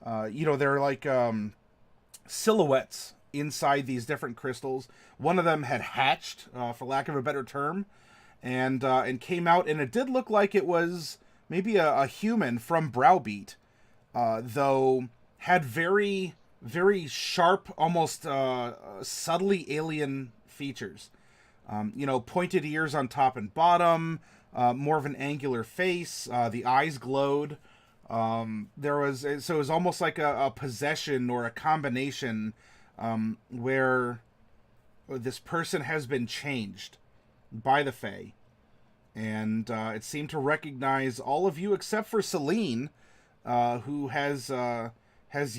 They're like silhouettes inside these different crystals. One of them had hatched, for lack of a better term, and came out, and it did look like it was maybe a human from Browbeat, though had very sharp, almost subtly alien features. Pointed ears on top and bottom, more of an angular face. The eyes glowed. So it was almost like a possession or a combination, where this person has been changed by the Fae, and it seemed to recognize all of you except for Celine, who has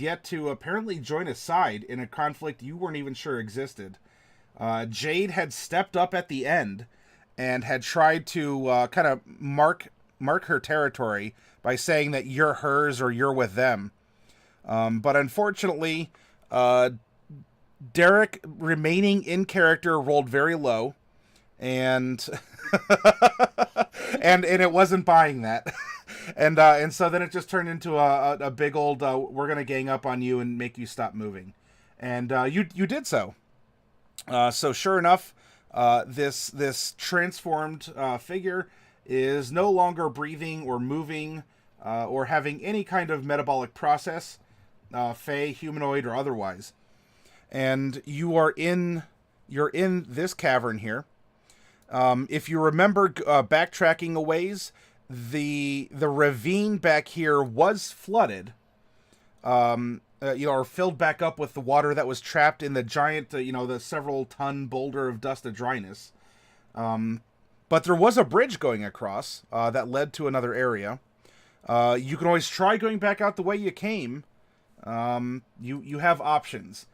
yet to apparently join a side in a conflict you weren't even sure existed. Jade had stepped up at the end and had tried to kind of mark her territory by saying that you're hers or you're with them. But unfortunately, Derek, remaining in character, rolled very low, and and it wasn't buying that. And so then it just turned into a big old we're gonna gang up on you and make you stop moving, and you did so. So sure enough, this transformed figure is no longer breathing or moving, or having any kind of metabolic process, fey, humanoid, or otherwise. And you're in this cavern here. If you remember, backtracking a ways, the ravine back here was flooded, or filled back up with the water that was trapped in the giant, the several ton boulder of dust of dryness. But there was a bridge going across that led to another area. You can always try going back out the way you came. You have options.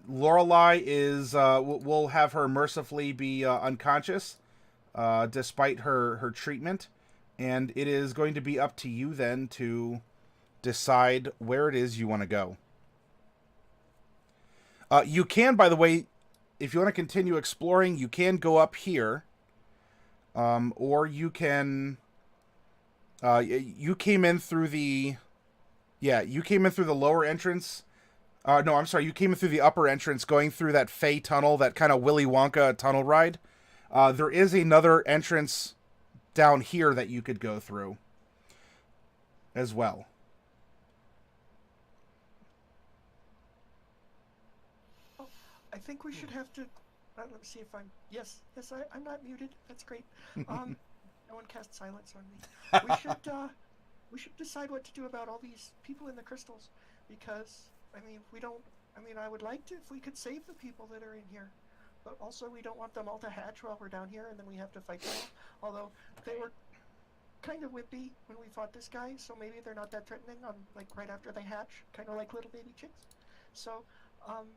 Lorelei is will have her mercifully be unconscious, despite her treatment, and it is going to be up to you then to decide where it is you want to go. You can, by the way, if you want to continue exploring, you can go up here, or you can. You came in through the. Yeah, you came in through the lower entrance. No, I'm sorry. You came in through the upper entrance, going through that Fey tunnel, that kind of Willy Wonka tunnel ride. There is another entrance down here that you could go through as well. Oh, I think we should have to. Let me see if I'm. Yes, yes, I'm not muted. That's great. Um, no one cast silence on me. We should. We should decide what to do about all these people in the crystals, because I mean we don't. I mean, I would like to if we could save the people that are in here, but also we don't want them all to hatch while we're down here and then we have to fight them all. Although they were kind of wimpy when we fought this guy, so maybe they're not that threatening on like right after they hatch, kind of like little baby chicks. So, um,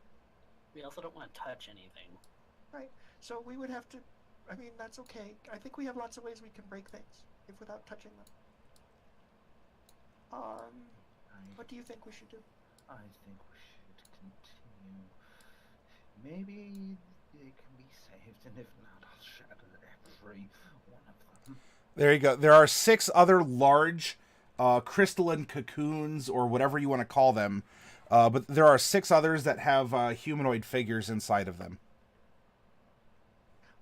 We also don't want to touch anything. right. So we would have to. I mean, that's okay. I think we have lots of ways we can break things if without touching them. What do you think we should do? I think we should continue. Maybe they can be saved, and if not, I'll shatter every one of them. There you go. There are 6 other large crystalline cocoons, or whatever you want to call them. But there are 6 others that have humanoid figures inside of them.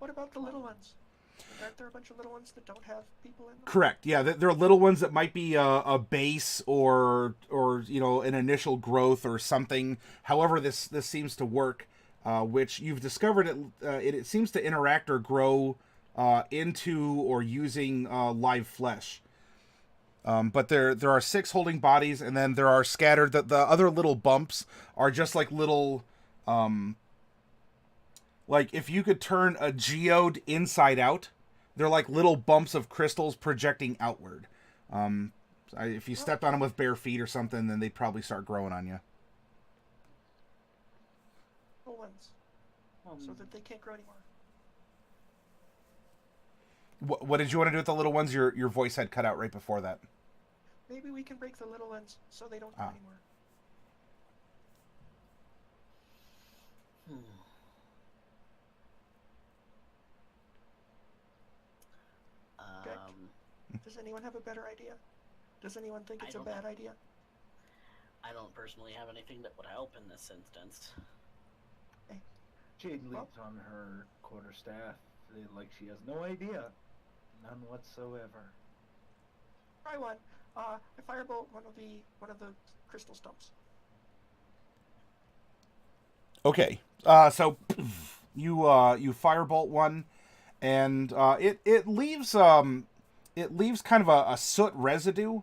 What about the little ones? Aren't there a bunch of little ones that don't have people in them? Correct. Yeah, there are little ones that might be a base, or an initial growth or something. However, this seems to work, which you've discovered it seems to interact or grow into or using live flesh. But there are 6 holding bodies, and then there are scattered. The other little bumps are just like little, like if you could turn a geode inside out, they're like little bumps of crystals projecting outward. If you stepped on them with bare feet or something, then they'd probably start growing on you. Little ones, so that they can't grow anymore. What did you want to do with the little ones? Your voice had cut out right before that. Maybe we can break the little ones so they don't grow Ah. anymore. Hmm. Okay. Does anyone have a better idea? Does anyone think I it's a don't bad know. idea? I don't personally have anything that would help in this instance. Jade leans on her quarterstaff like she has no idea. None whatsoever. Try one. I firebolt one of the crystal stumps. Okay. So you firebolt one, and it leaves kind of a soot residue,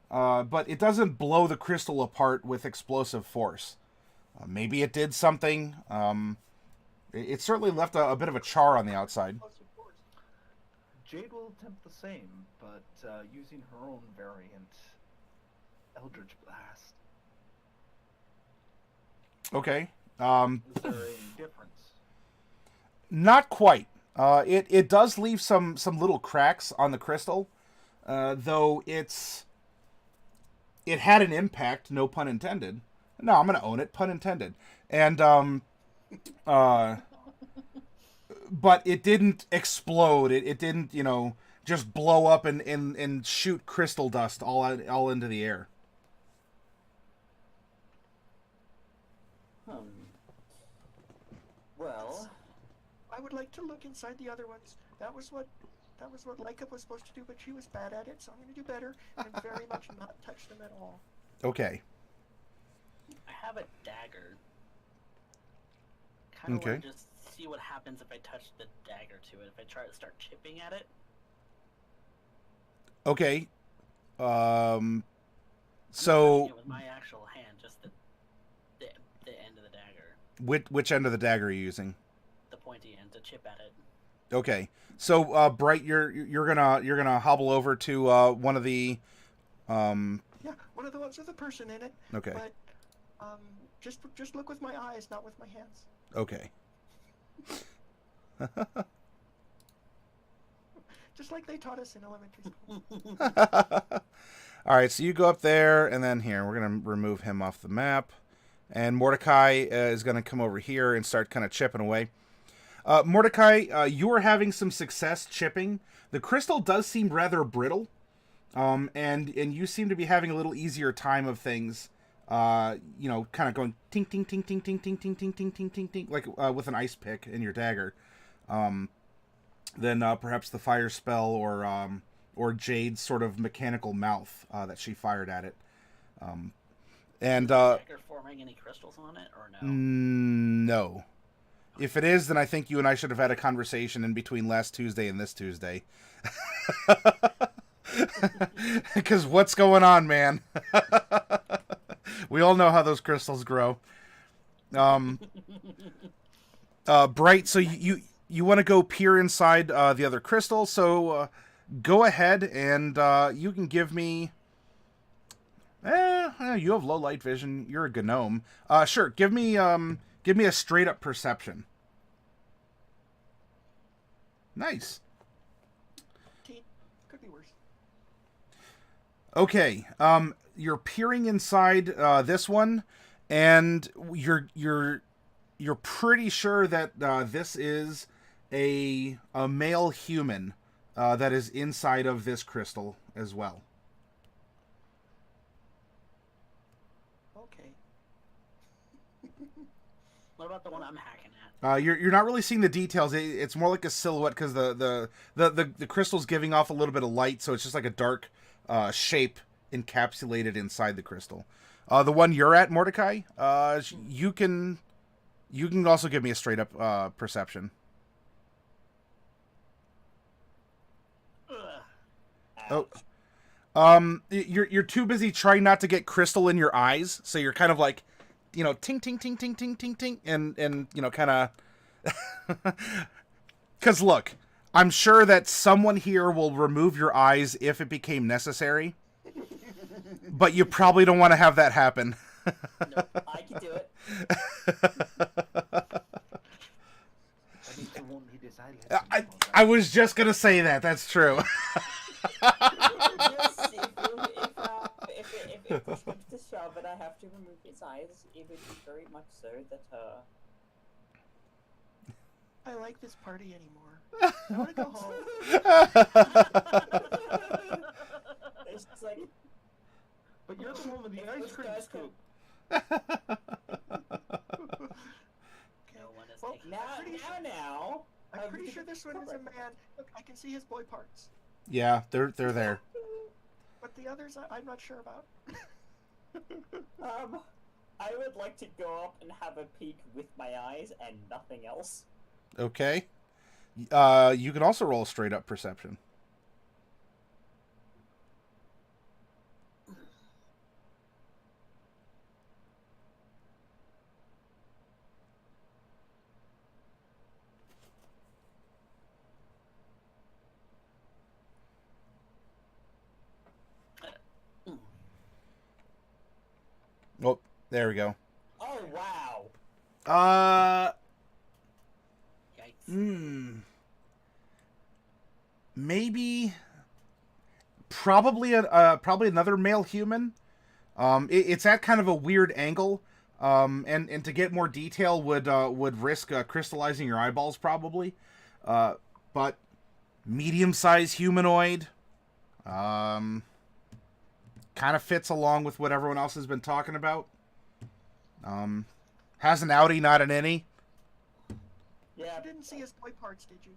but it doesn't blow the crystal apart with explosive force. Maybe it did something. It certainly left a bit of a char on the outside. Jade will attempt the same, but using her own variant, Eldritch Blast. Okay. Is there a difference? Not quite. It does leave some little cracks on the crystal, though it had an impact. No pun intended. No, I'm gonna own it. Pun intended. And but it didn't explode. It didn't, just blow up and shoot crystal dust all into the air. Well, I would like to look inside the other ones. That was what Leica was supposed to do, but she was bad at it, so I'm going to do better and very much not touch them at all. Okay. I have a dagger. Kind of Okay. want to just see what happens if I touch the dagger to it. If I try to start chipping at it. Okay. So I'm touching it with my actual hand, just the end of the dagger, which end of the dagger are you using? the pointy end, to chip at it. Okay. So Bright, you're gonna hobble over to one of the Yeah, one of the ones with a person in it. Okay. But just look with my eyes, not with my hands. Okay. Just like they taught us in elementary school. All right, so you go up there, and then here we're gonna remove him off the map, and Mordecai is gonna come over here and start kind of chipping away. Mordecai, you are having some success chipping. The crystal does seem rather brittle, and you seem to be having a little easier time of things. Kind of going ting ting ting ting ting ting ting ting ting ting ting ting, like with an ice pick in your dagger. Than perhaps the fire spell or Jade's sort of mechanical mouth that she fired at it. Is the dagger forming any crystals on it, or no? No. If it is, then I think you and I should have had a conversation in between last Tuesday and this Tuesday. Because what's going on, man? We all know how those crystals grow. Bright, so you want to go peer inside the other crystal, so go ahead and you can give me... you have low light vision. You're a gnome. Sure, give me a straight up perception. Nice. Could be worse. Okay, you're peering inside this one, and you're pretty sure that this is a male human that is inside of this crystal as well. Okay. What about the one I'm hacking at? You're not really seeing the details. It's more like a silhouette because the crystal's giving off a little bit of light, so it's just like a dark shape encapsulated inside the crystal. The one you're at, Mordecai, you can also give me a straight up perception. Ugh. Oh, you're too busy trying not to get crystal in your eyes, so you're kind of like, ting ting ting ting ting ting ting, and kind of. Because look, I'm sure that someone here will remove your eyes if it became necessary, but you probably don't want to have that happen. no, I can do it. I was just gonna say that. That's true. Yes, if push comes to shove and I have to remove his eyes, it would be very much so that I like this party anymore. I want to go home. it's just like But you're the one with the ice cream scoop. No one is Well, taking Now. I'm pretty sure this one is a man. Look, I can see his boy parts. Yeah, they're there. But the others, I'm not sure about. I would like to go up and have a peek with my eyes and nothing else. Okay. You can also roll a straight up perception. Oh, there we go. Oh wow! Yikes. Maybe, probably probably another male human. It's at kind of a weird angle. And to get more detail would risk crystallizing your eyeballs probably. But medium-sized humanoid. Kind of fits along with what everyone else has been talking about. Has an outie, not an innie. Yeah, you didn't see his boy parts, did you?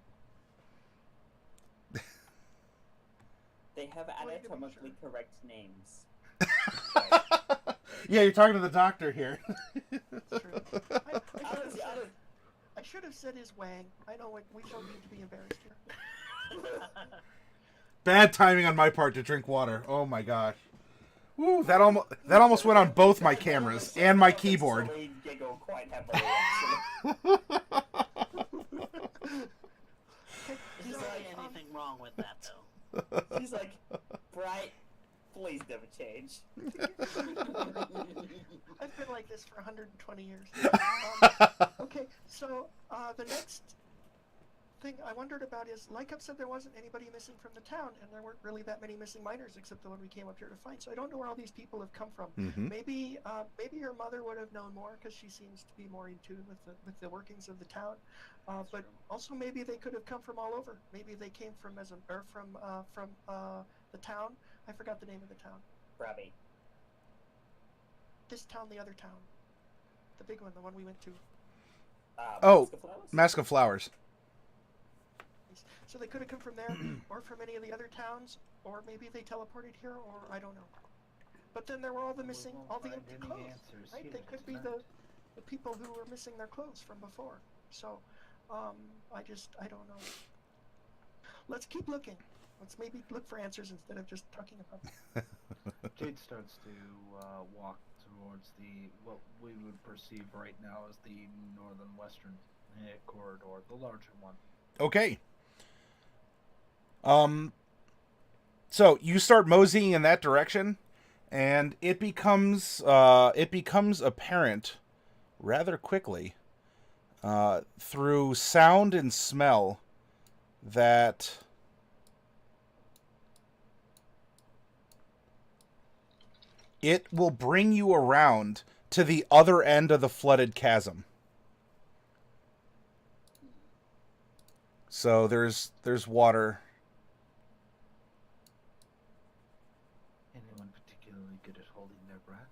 They have anatomically correct names. Yeah, you're talking to the doctor here. That's true. I should have said his wang. I know we don't need to be embarrassed here. Bad timing on my part to drink water. Oh my gosh. Woo, that almost went on both my cameras and my keyboard. Giggle quite heavily, Is there anything wrong with that, though? He's like, Bright, please never change. I've been like this for 120 years. Okay, so the next thing I wondered about is, like I've said, there wasn't anybody missing from the town, and there weren't really that many missing miners except the one we came up here to find. So I don't know where all these people have come from. Mm-hmm. Maybe your mother would have known more because she seems to be more in tune with the workings of the town. But also maybe they could have come from all over. Maybe they came from the town. I forgot the name of the town. Brabby. This town, the other town, the big one, the one we went to. Mask of Flowers. So they could have come from there, or from any of the other towns, or maybe they teleported here, or I don't know. But then there were all the empty clothes, right? They could be the people who were missing their clothes from before. So, I don't know. Let's keep looking. Let's maybe look for answers instead of just talking about them. Jade starts to walk towards what we would perceive right now as the northern western corridor, the larger one. Okay. So you start moseying in that direction, and it becomes apparent rather quickly through sound and smell that it will bring you around to the other end of the flooded chasm. So there's water. Anyone particularly good at holding their breath?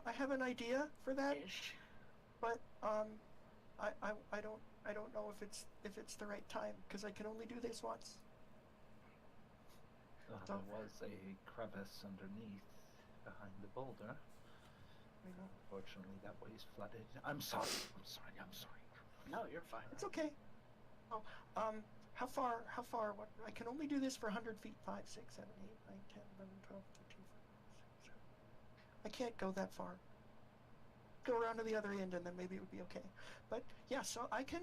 I have an idea for that, Ish. but I don't know if it's the right time because I can only do this once. There was a crevice underneath behind the boulder. Unfortunately, that way is flooded. I'm sorry. No, you're fine. It's okay. Oh, how far? What? I can only do this for 100 feet. 5, 6, 7, 8, 9, 10, 11, 12, 13, 14, 15. I can't go that far. Go around to the other end, and then maybe it would be okay. But yeah, so I can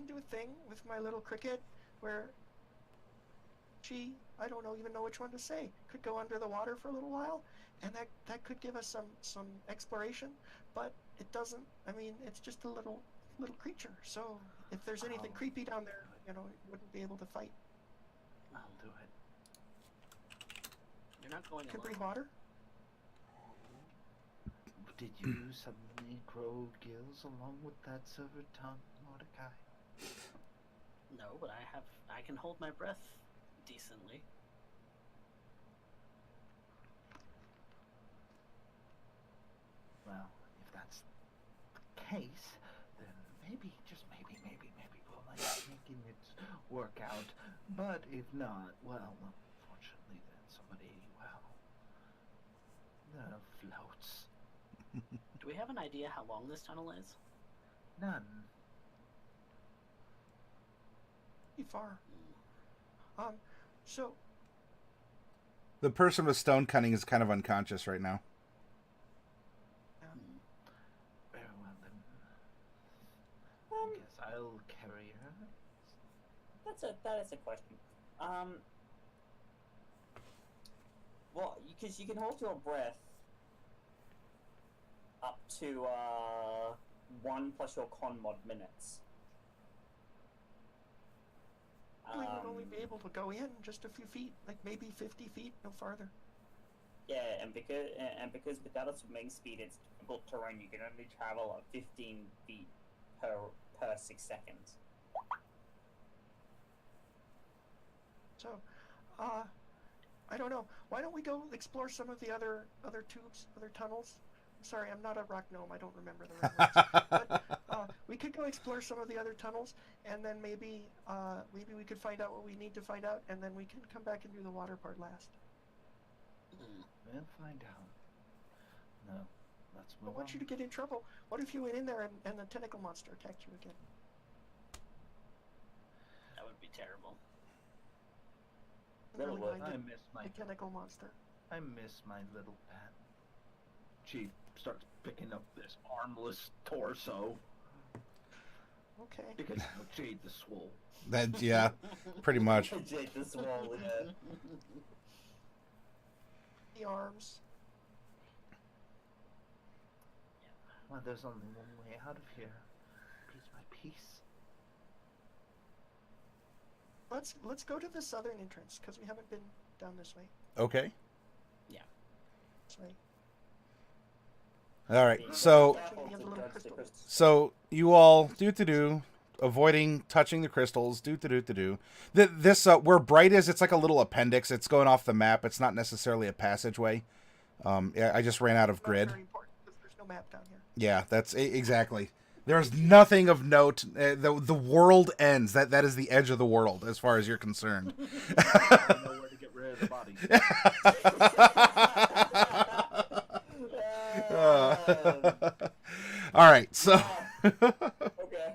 do a thing with my little cricket where I don't even know which one to say. Could go under the water for a little while, and that could give us some exploration. But it doesn't. I mean, it's just a little creature. So if there's anything creepy down there, it wouldn't be able to fight. I'll do it. You're not going Could alone. breathe water. Did you suddenly grow gills along with that silver tongue, Mordecai? No, but I can hold my breath decently. well, if that's the case, then maybe, just maybe, we'll end up making it work out. But if not, well, unfortunately, then somebody, floats. Do we have an idea how long this tunnel is? None. Pretty far. So The person with stone cutting is kind of unconscious right now. Very well, then. I guess I'll carry her. That is a question. Well, because you can hold your breath up to 1 plus your con mod minutes. we would only be able to go in just a few feet, like maybe 50 feet, no farther. Yeah, and because without a swimming speed, it's difficult terrain. You can only travel at 15 feet per 6 seconds. So, I don't know. Why don't we go explore some of the other tubes, other tunnels? I'm sorry, I'm not a rock gnome. I don't remember the right words. But we could go explore some of the other tunnels, and then maybe we could find out what we need to find out, and then we can come back and do the water part last. We'll find out. No, let's I move want on. you to get in trouble. What if you went in there and the tentacle monster attacked you again? That would be terrible. Little Really would. mind I the miss my tentacle monster. I miss my little pet. She starts picking up this armless torso Okay. because Jade the Swole. That yeah, pretty much. Jake the Swole, yeah. The arms. Well, there's only one way out of here. Please, my peace. Let's go to the southern entrance because we haven't been down this way. Okay. This way. All right. So you all avoiding touching the crystals. This where bright is, it's like a little appendix. It's going off the map. It's not necessarily a passageway. I just ran out of grid. Very important because there's no map down here. Yeah, that's exactly. There's nothing of note. The world ends. That is the edge of the world as far as you're concerned. I know where to get rid of the bodies. All right, so Okay.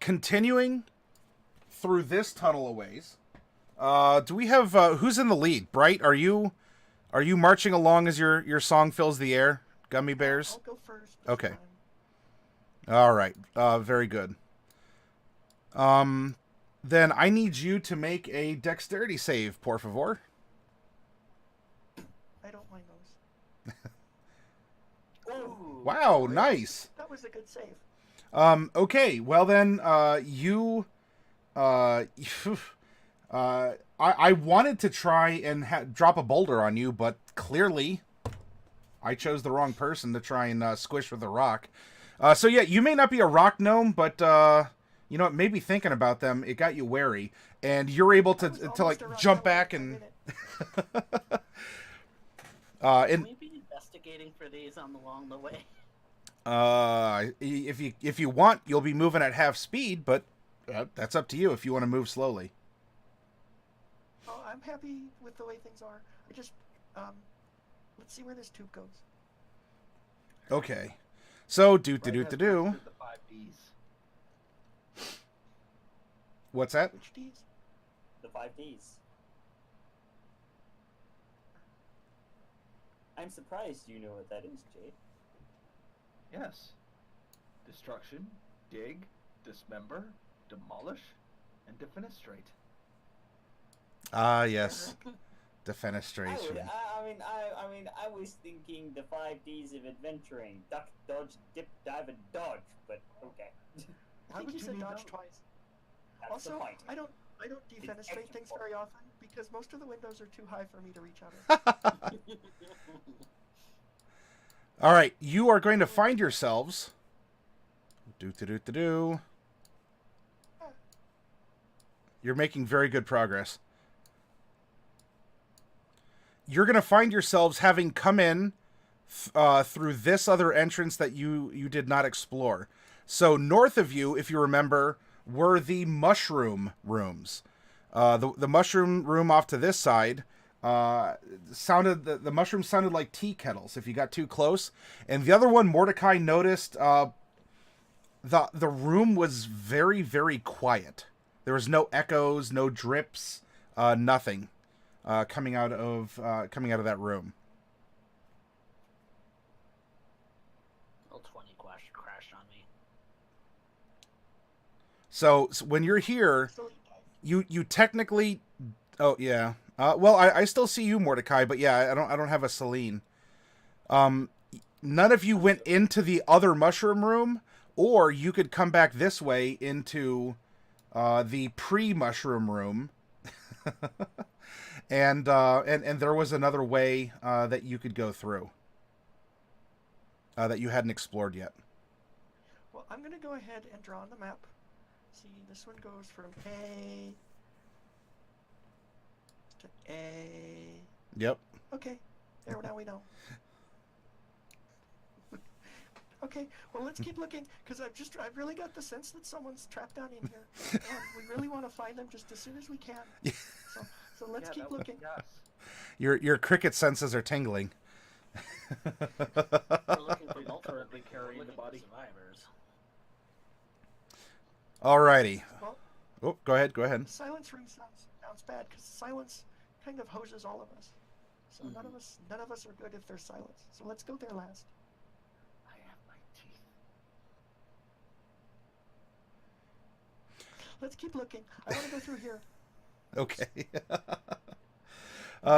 continuing through this tunnel a ways. Do we have who's in the lead? Bright, are you marching along as your song fills the air? Gummy bears. I'll go first. this Okay. time. All right. Very good. Then I need you to make a dexterity save, por favor. I don't mind those. Ooh. Wow, nice. That was a good save. Okay, well then, you, I wanted to try and drop a boulder on you, but clearly I chose the wrong person to try and squish with a rock. So yeah, you may not be a rock gnome, but you know what? Maybe thinking about them, it got you wary, and you're able I was to almost like around jump that way back for a and minute. Can and we be investigating for these along the way? if you want, you'll be moving at half speed, but that's up to you if you want to move slowly. Oh, I'm happy with the way things are. I just let's see where this tube goes. Okay, so Right as next to the 5 Ds. What's that? Which D's? The 5 Ds. I'm surprised you know what that is, Jade. Yes. Destruction, dig, dismember, demolish, and defenestrate. Ah, yes. I Defenestration. was thinking the 5 Ds of adventuring: duck, dodge, dip, dive, and dodge. But okay, I think you would said you dodge know? twice. that's the Also, point. I don't defenestrate extra things far. very often because most of the windows are too high for me to reach out of. All right, you are going to find yourselves. You're making very good progress. You're going to find yourselves having come in through this other entrance that you did not explore. So north of you, if you remember, were the mushroom rooms. The mushroom room off to this side sounded the mushrooms sounded like tea kettles if you got too close. And the other one, Mordecai noticed the room was very, very quiet. There was no echoes, no drips, nothing coming out of that room. Well, 20 crashed on me. So when you're here, you technically, oh yeah. Well, I still see you, Mordecai, but yeah, I don't have a Celine. None of you went into the other mushroom room, or you could come back this way into the pre-mushroom room. and there was another way that you could go through that you hadn't explored yet. Well, I'm going to go ahead and draw on the map. See, this one goes from A to A. Yep. Okay, there, now we know. Okay, well, let's keep looking, because I've really got the sense that someone's trapped down in here. And we really want to find them just as soon as we can. So let's keep looking. Your cricket senses are tingling. We're looking for Currently carrying the body. survivors. Alrighty. Well, Oh, go ahead. the silence room sounds bad, because silence kind of hoses all of us. So none of us are good if there's silence. So let's go there last. I have my teeth. Let's keep looking. I want to go through here. Okay.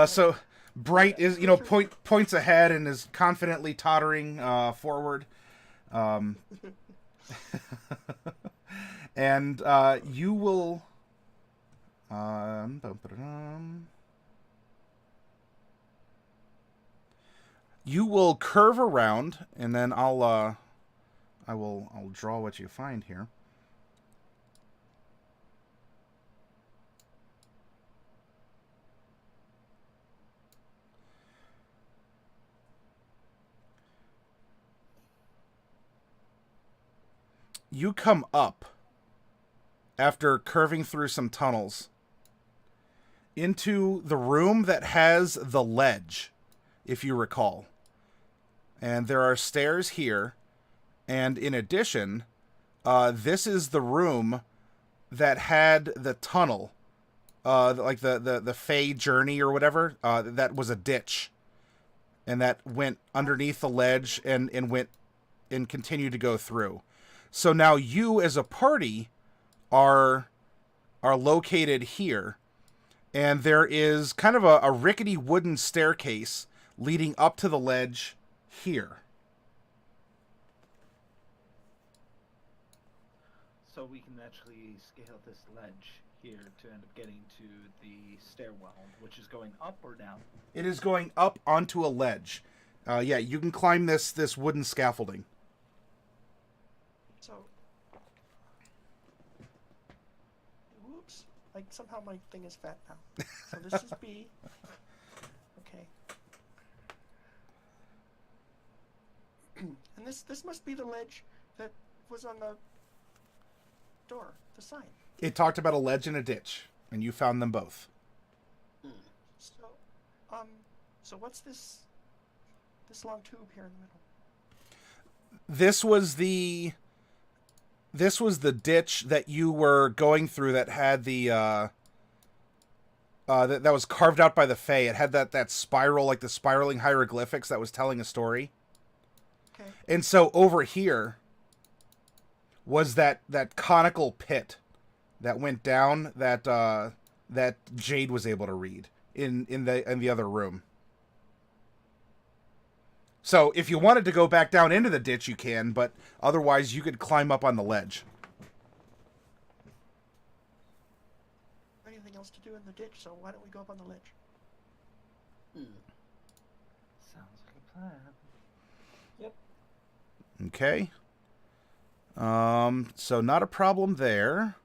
So Bright is, points ahead and is confidently tottering forward. And you will you will curve around, and then I'll draw what you find here. You come up after curving through some tunnels into the room that has the ledge, if you recall. And there are stairs here. And in addition, this is the room that had the tunnel, like the Fey journey or whatever. That was a ditch. And that went underneath the ledge and went and continued to go through. So now you as a party are located here, and there is kind of a rickety wooden staircase leading up to the ledge here. So we can actually scale this ledge here to end up getting to the stairwell, which is going up or down? It is going up onto a ledge. Yeah, you can climb this wooden scaffolding. So, whoops! Like somehow my thing is fat now. So this is B. Okay. And this must be the ledge that was on the door, the sign. It talked about a ledge and a ditch, and you found them both. So what's this long tube here in the middle? This was the ditch that you were going through that had the that was carved out by the Fae. It had that spiral, like the spiraling hieroglyphics that was telling a story. Okay. And so over here was that conical pit that went down that Jade was able to read in the other room. So if you wanted to go back down into the ditch, you can, but otherwise you could climb up on the ledge. Anything else to do in the ditch, so why don't we go up on the ledge? Sounds like a plan. Yep. Okay. So not a problem there.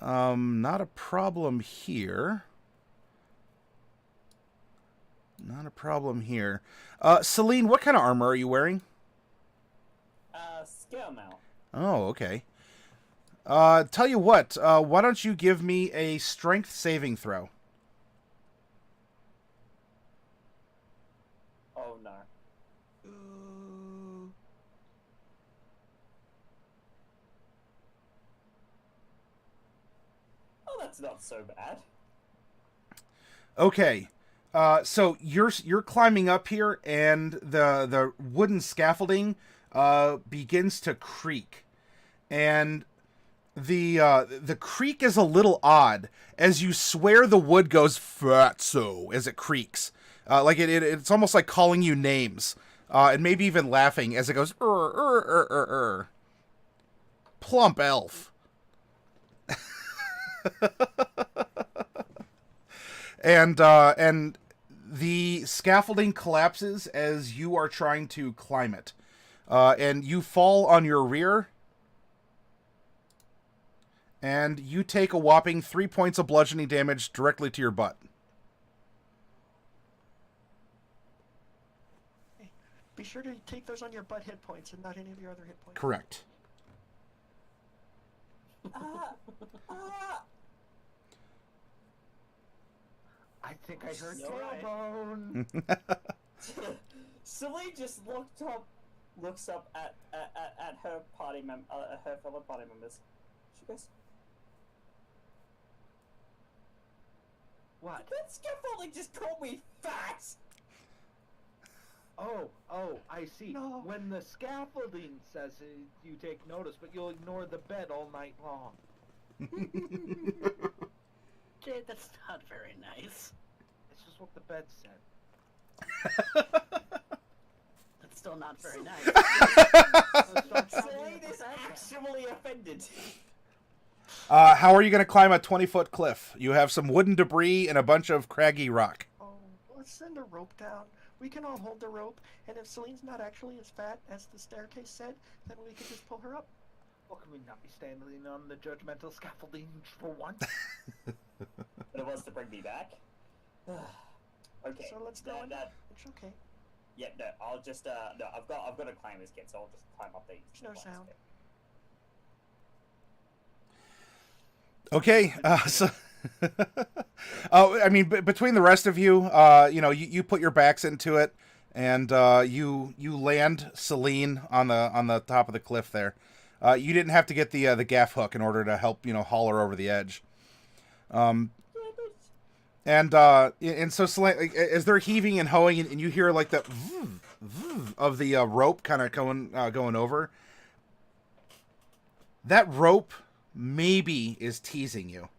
Not a problem here. Not a problem here. Celine, what kind of armor are you wearing? Scale mount. Oh, okay. Tell you what, why don't you give me a strength saving throw? Oh no. Ooh. Oh, that's not so bad. Okay. So you're climbing up here, and the wooden scaffolding begins to creak, and the creak is a little odd as you swear the wood goes fatso as it creaks, like it's almost like calling you names, and maybe even laughing as it goes plump elf. And the scaffolding collapses as you are trying to climb it. And you fall on your rear. And you take a whopping 3 points of bludgeoning damage directly to your butt. Hey, be sure to take those on your butt hit points and not any of your other hit points. Correct. I think I heard No, right? tailbone. Celine just looks up at her her fellow party members. She goes, What? "That scaffolding just called me fat." Oh, I see. No. When the scaffolding says it, you take notice, but you'll ignore the bed all night long. Jade, that's not very nice. It's just what the bed said. That's still not very nice. Celine is actually offended. How are you going to climb a 20-foot cliff? You have some wooden debris and a bunch of craggy rock. Oh, let's send a rope down. We can all hold the rope, and if Celine's not actually as fat as the staircase said, then we can just pull her up. Well, can we not be standing on the judgmental scaffolding for once? But it wants to bring me back. Okay. So let's go in. It's okay. Yeah, no, I'll just no, I've got to climb this kid, so I'll just climb up these. There's no sound. Okay, so oh, I mean, between the rest of you, you put your backs into it, and you land Celine on the top of the cliff there. You didn't have to get the gaff hook in order to help haul her over the edge. And so Celine, as they're heaving and hoeing, and you hear like the of the rope kind of going over. That rope maybe is teasing you,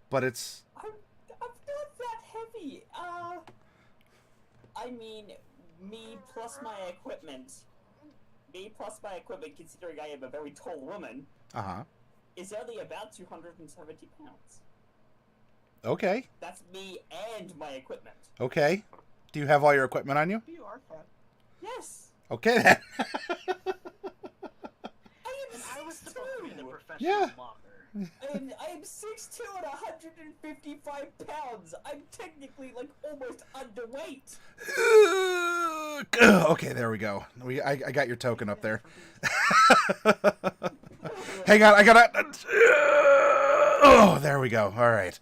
but it's. I'm not that heavy. I mean, me plus my equipment, considering I am a very tall woman, is only about 270 pounds. Okay. That's me and my equipment. Okay. Do you have all your equipment on you? You are fat. Yes. Okay then. I was supposed to be the professional Yeah. walker. I am 6'2" and 155 pounds. I'm technically like almost underweight. Okay, there we go. I got your token up there. Hang on, I gotta. Oh, there we go. All right.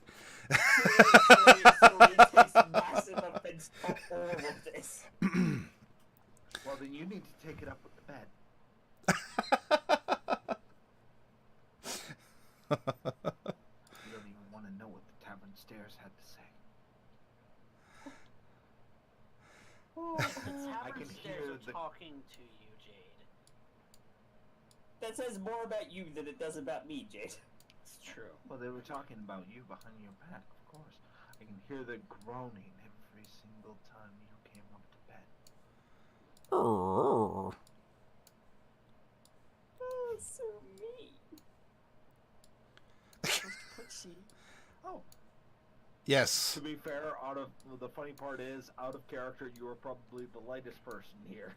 Celine takes massive offense to all of this. Well, then you need to take it up with the bed. You don't even want to know what the tavern stairs had to say. The I tavern can stairs hear are the- talking to you, Jade. That says more about you than it does about me, Jade. It's true. Well, they were talking about you behind your back, of course. I can hear the groaning every single time you came up to bed. Oh, so mean. Supposed to put C. Oh, Yes. To be fair, the funny part is, out of character, you are probably the lightest person here.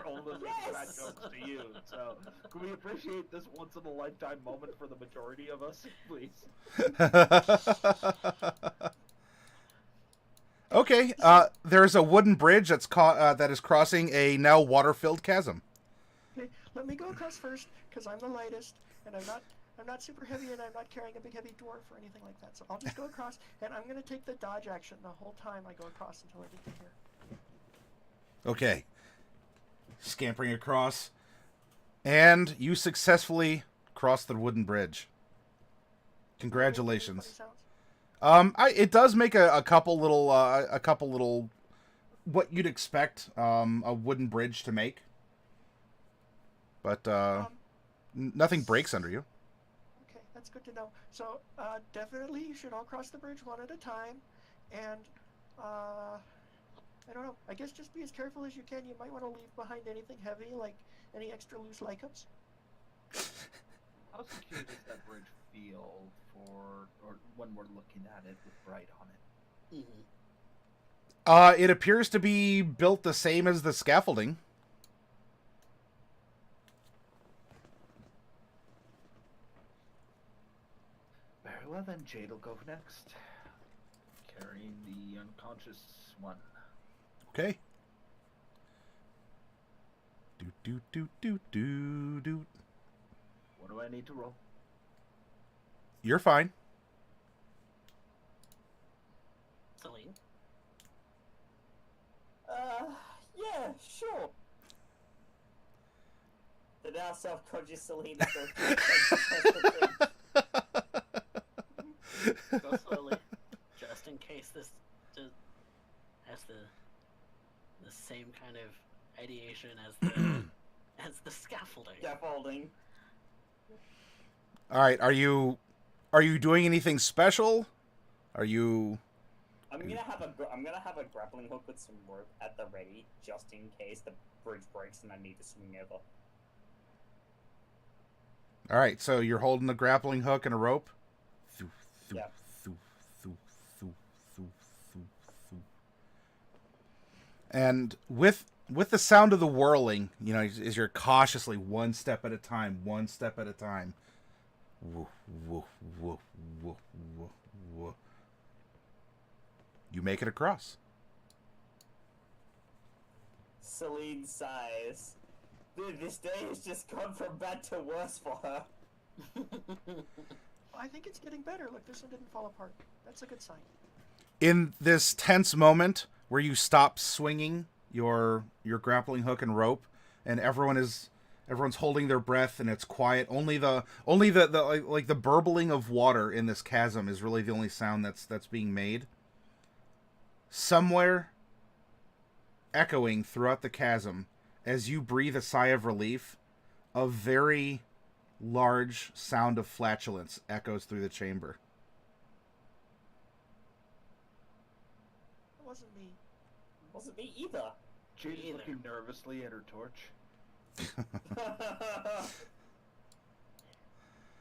Only making fat jokes to you. So, can we appreciate this once in a lifetime moment for the majority of us, please? Okay, there's a wooden bridge that is crossing a now water-filled chasm. Okay, let me go across first, because I'm the lightest, and I'm not super heavy, and I'm not carrying a big heavy dwarf or anything like that. So I'll just go across, and I'm gonna take the dodge action the whole time I go across until I get to here. Okay. Scampering across, and you successfully cross the wooden bridge. Congratulations. It does make a couple little what you'd expect a wooden bridge to make, but nothing breaks under you. Okay, that's good to know. So definitely you should all cross the bridge one at a time, and I don't know. I guess just be as careful as you can. You might want to leave behind anything heavy, like any extra loose lycums. How secure does that bridge feel or when we're looking at it with Bright on it? Mm-hmm. It appears to be built the same as the scaffolding. Very well then, Jade will go next, carrying the unconscious one. Okay. Do. What do I need to roll? You're fine. Celine. Yeah, sure. The now self-conscious Selena goes Go slowly, just in case this just has the same kind of ideation as the as the scaffolding. Scaffolding. All right. Are you doing anything special? Are you? I'm gonna have a grappling hook with some rope at the ready, just in case the bridge breaks and I need to swing over. All right. So you're holding a grappling hook and a rope. Yeah. And with the sound of the whirling, you know, as you're cautiously one step at a time. Woo, woo, woo, woo, woo, woo. You make it across. Celine sighs. Dude, this day has just gone from bad to worse for her. I think it's getting better. Look, this one didn't fall apart. That's a good sign. In this tense moment where you stop swinging your grappling hook and rope, and everyone's holding their breath and it's quiet. Only the like the burbling of water in this chasm is really the only sound that's being made. Somewhere, echoing throughout the chasm, as you breathe a sigh of relief, a very large sound of flatulence echoes through the chamber. It wasn't me. Wasn't me either. Jade is looking nervously at her torch.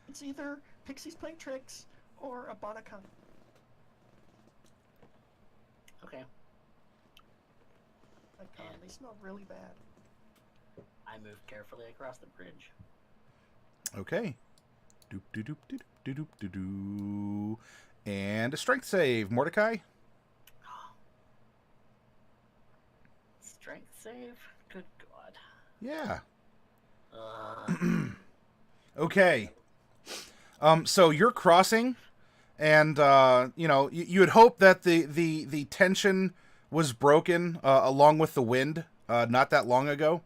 It's either pixies playing tricks or a bonacon. Okay. They smell really bad. I move carefully across the bridge. Okay. Doop doop doop doop doop doop doop doop. And a strength save, Mordecai. Strength save? Good God. Yeah. Okay. So you're crossing, and you know you would hope that the tension was broken along with the wind not that long ago,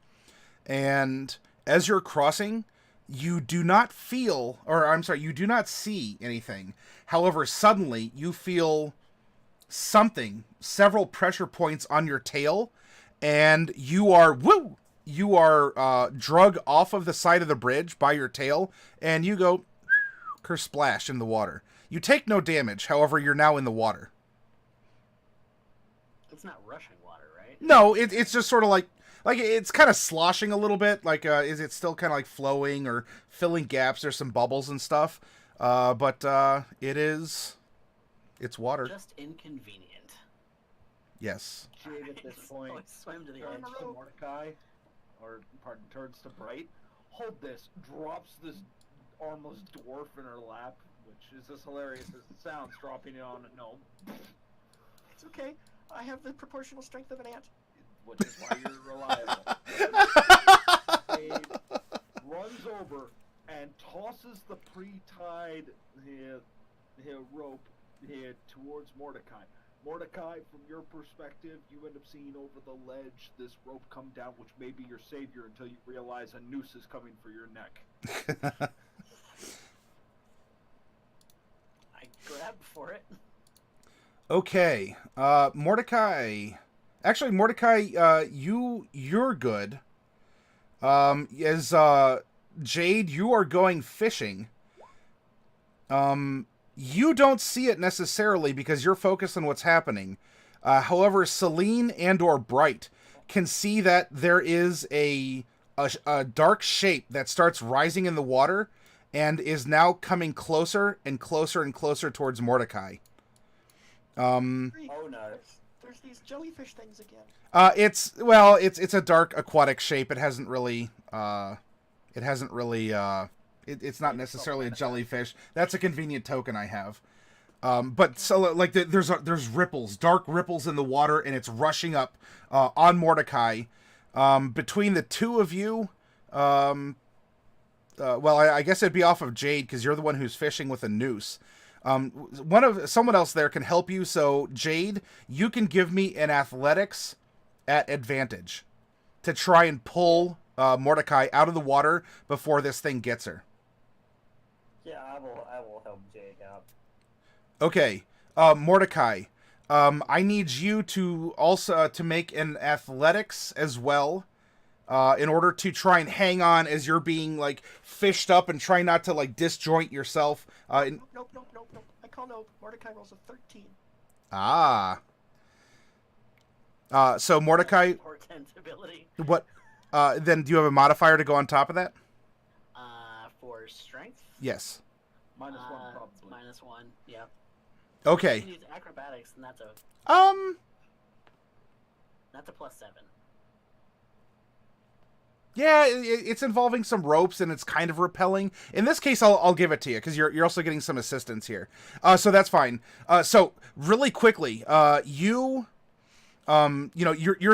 and as you're crossing, you do not feel, or I'm sorry, you do not see anything. However, suddenly you feel something, several pressure points on your tail, and you are drug off of the side of the bridge by your tail, and you go kersplash in the water. You take no damage, however, you're now in the water. It's not rushing water, right? No, it's just sort of like it's kind of sloshing a little bit. Like, is it still kind of like flowing or filling gaps? There's some bubbles and stuff, but it's water. Just inconvenient. Yes. Jade at this point Swim to the turns edge. to Mordecai, or pardon, turns to Bright. Hold this. Drops this armless dwarf in her lap, which is as hilarious as it sounds. Dropping it on a gnome. It's okay. I have the proportional strength of an ant. Which is why you're reliable. Jade runs over and tosses the pre-tied rope towards Mordecai. Mordecai, from your perspective, you end up seeing over the ledge this rope come down, which may be your savior until you realize a noose is coming for your neck. I grab for it. Okay, Mordecai. Actually, Mordecai, you're good. As Jade, you are going fishing. You don't see it necessarily because you're focused on what's happening. However, Celine and/or Bright can see that there is a dark shape that starts rising in the water and is now coming closer and closer and closer towards Mordecai. Oh no. There's these jellyfish things again. It's a dark aquatic shape. It hasn't really it's not necessarily a jellyfish. That's a convenient token I have. But so like there's ripples, dark ripples in the water, and it's rushing up on Mordecai. Between the two of you, well, I guess it'd be off of Jade because you're the one who's fishing with a noose. Someone else there can help you. So Jade, you can give me an athletics at advantage to try and pull Mordecai out of the water before this thing gets her. Yeah, I will help Jade out. Okay, Mordecai, I need you to also to make an athletics as well, in order to try and hang on as you're being like fished up and try not to like disjoint yourself. Nope. I call no. Mordecai rolls a 13. So Mordecai, Portent ability. what? Then do you have a modifier to go on top of that? For strength. Yes. -1 probably. -1. Yeah. Okay. You can use acrobatics, and that's a +7. Yeah, it's involving some ropes and it's kind of repelling. In this case, I'll give it to you because you're also getting some assistance here. So that's fine. So really quickly, you're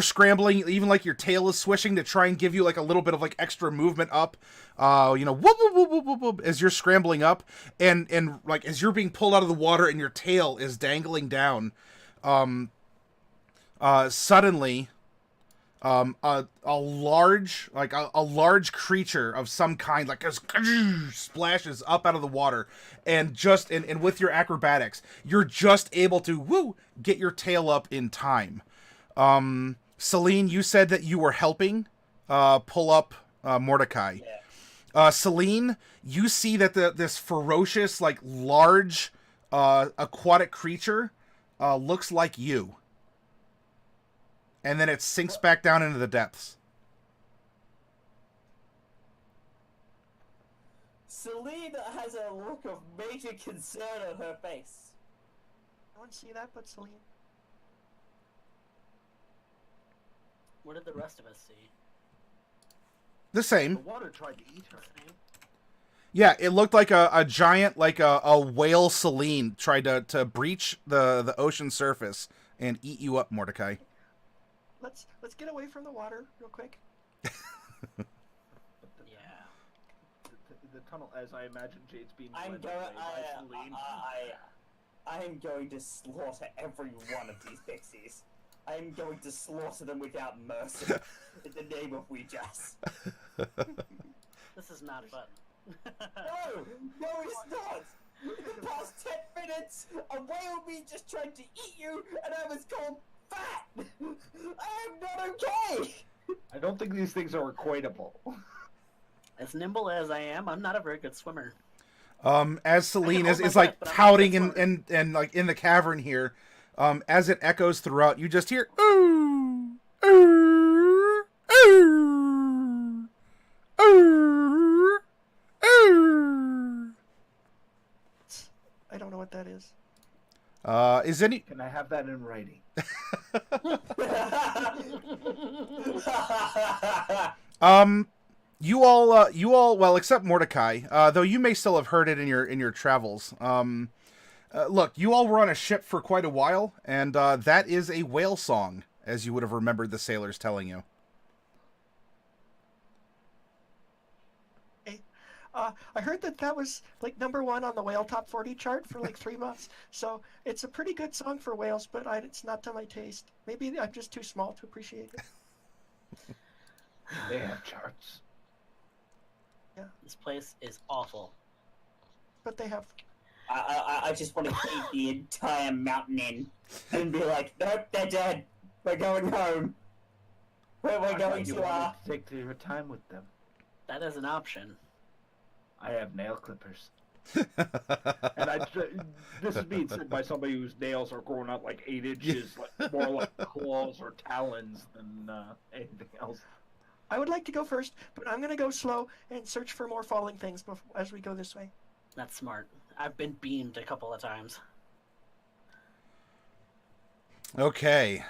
scrambling, even like your tail is swishing to try and give you like a little bit of like extra movement up. Whoop, whoop, whoop, whoop, whoop, whoop, as you're scrambling up, and like as you're being pulled out of the water and your tail is dangling down. Suddenly, a large creature of some kind like splashes up out of the water, and with your acrobatics, you're just able to get your tail up in time. Celine, you said that you were helping pull up Mordecai. Yeah. Celine, you see that this ferocious, like large aquatic creature looks like you. And then it sinks back down into the depths. Celine has a look of major concern on her face. No one see that but Celine. What did the rest of us see? The The same. water tried to eat her. Same. Yeah, it looked like a giant, like a whale Celine tried to breach the ocean surface and eat you up, Mordecai. Let's get away from the water real quick. Yeah. The tunnel, as I imagine Jade's being I'm led going. away by Celine. I am going to slaughter every one of these pixies. I am going to slaughter them without mercy in the name of Ouijas. This is not fun. No, it's not. In the past 10 minutes, a whale bee just tried to eat you, and I was called fat. I am not okay. I don't think these things are equatable. As nimble as I am, I'm not a very good swimmer. As Celine hold my is like breath, but I'm pouting not good and like in the cavern here, as it echoes throughout, you just hear ooh, ooh, ooh, ooh, ooh. I don't know what that is. Is any Can I have that in writing? you all well except Mordecai, though you may still have heard it in your travels. Look, you all were on a ship for quite a while, and that is a whale song, as you would have remembered the sailors telling you. I heard that was like #1 on the whale top 40 chart for like 3 months. So it's a pretty good song for whales, but it's not to my taste. Maybe I'm just too small to appreciate it. They have charts. Yeah, This place is awful. but they have. I just want to cave the entire mountain in and be like, nope, they're dead. We're going home. We're going You to wanted to take your time with them. That is an option. I have nail clippers. And this is being said by somebody whose nails are growing out like 8 inches, like more like claws or talons than anything else. I would like to go first, but I'm going to go slow and search for more falling things as we go this way. That's smart. I've been beamed a couple of times. Okay.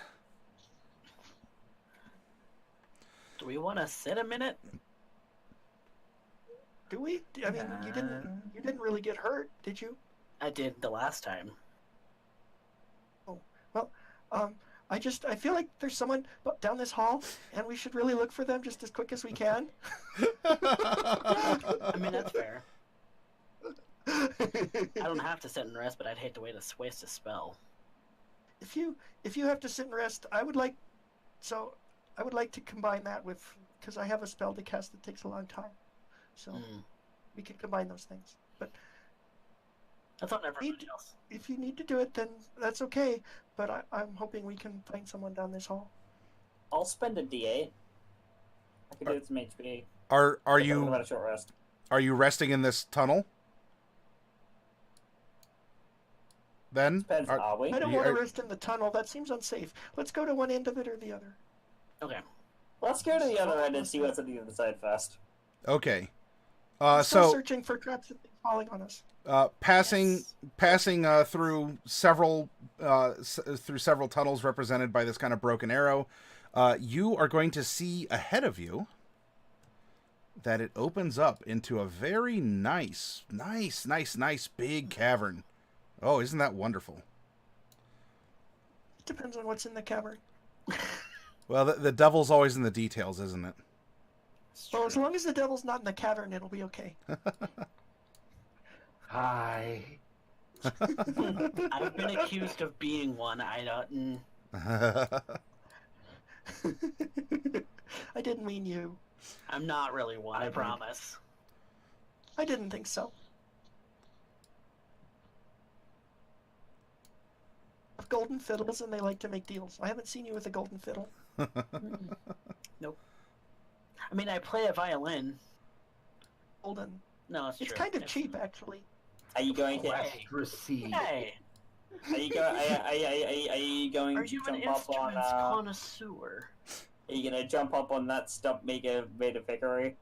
Do we want to sit a minute? Do we? I mean, you didn't really get hurt, did you? I did the last time. Well, I feel like there's someone down this hall, and we should really look for them just as quick as we can. I mean, that's fair. I don't have to sit and rest, but I'd hate to waste a spell. If you have to sit and rest, I would like to combine that with, because I have a spell to cast that takes a long time, so we can combine those things. But I thought everybody else. if you need to do it, then that's okay. But I'm hoping we can find someone down this hall. I'll spend a D8. I can do it some HP. Are I'm you about a short rest. are you resting in this tunnel? Then Depends, are we? I don't want to rest in the tunnel. That seems unsafe. Let's go to one end of it or the other. Okay. Let's go to the other end and see what's on the other side first. okay. Still searching for traps and things falling on us. Passing through several tunnels represented by this kind of broken arrow, you are going to see ahead of you that it opens up into a very nice big cavern. Oh, isn't that wonderful? Depends on what's in the cavern. Well, the devil's always in the details, isn't it? Well, as long as the devil's not in the cavern, it'll be okay. Hi. I've been accused of being one. I don't. I didn't mean you. I'm not really one. I promise. I didn't think so. Golden fiddles, and they like to make deals. I haven't seen you with a golden fiddle. Nope. I mean, I play a violin. Golden. No, it's true. It's kind of cheap, actually. Are you going to? Extra seed. Hey, Are you going? Are you going are to you an jump up on? instruments connoisseur? Are you gonna jump up on that stump maker made of hickory?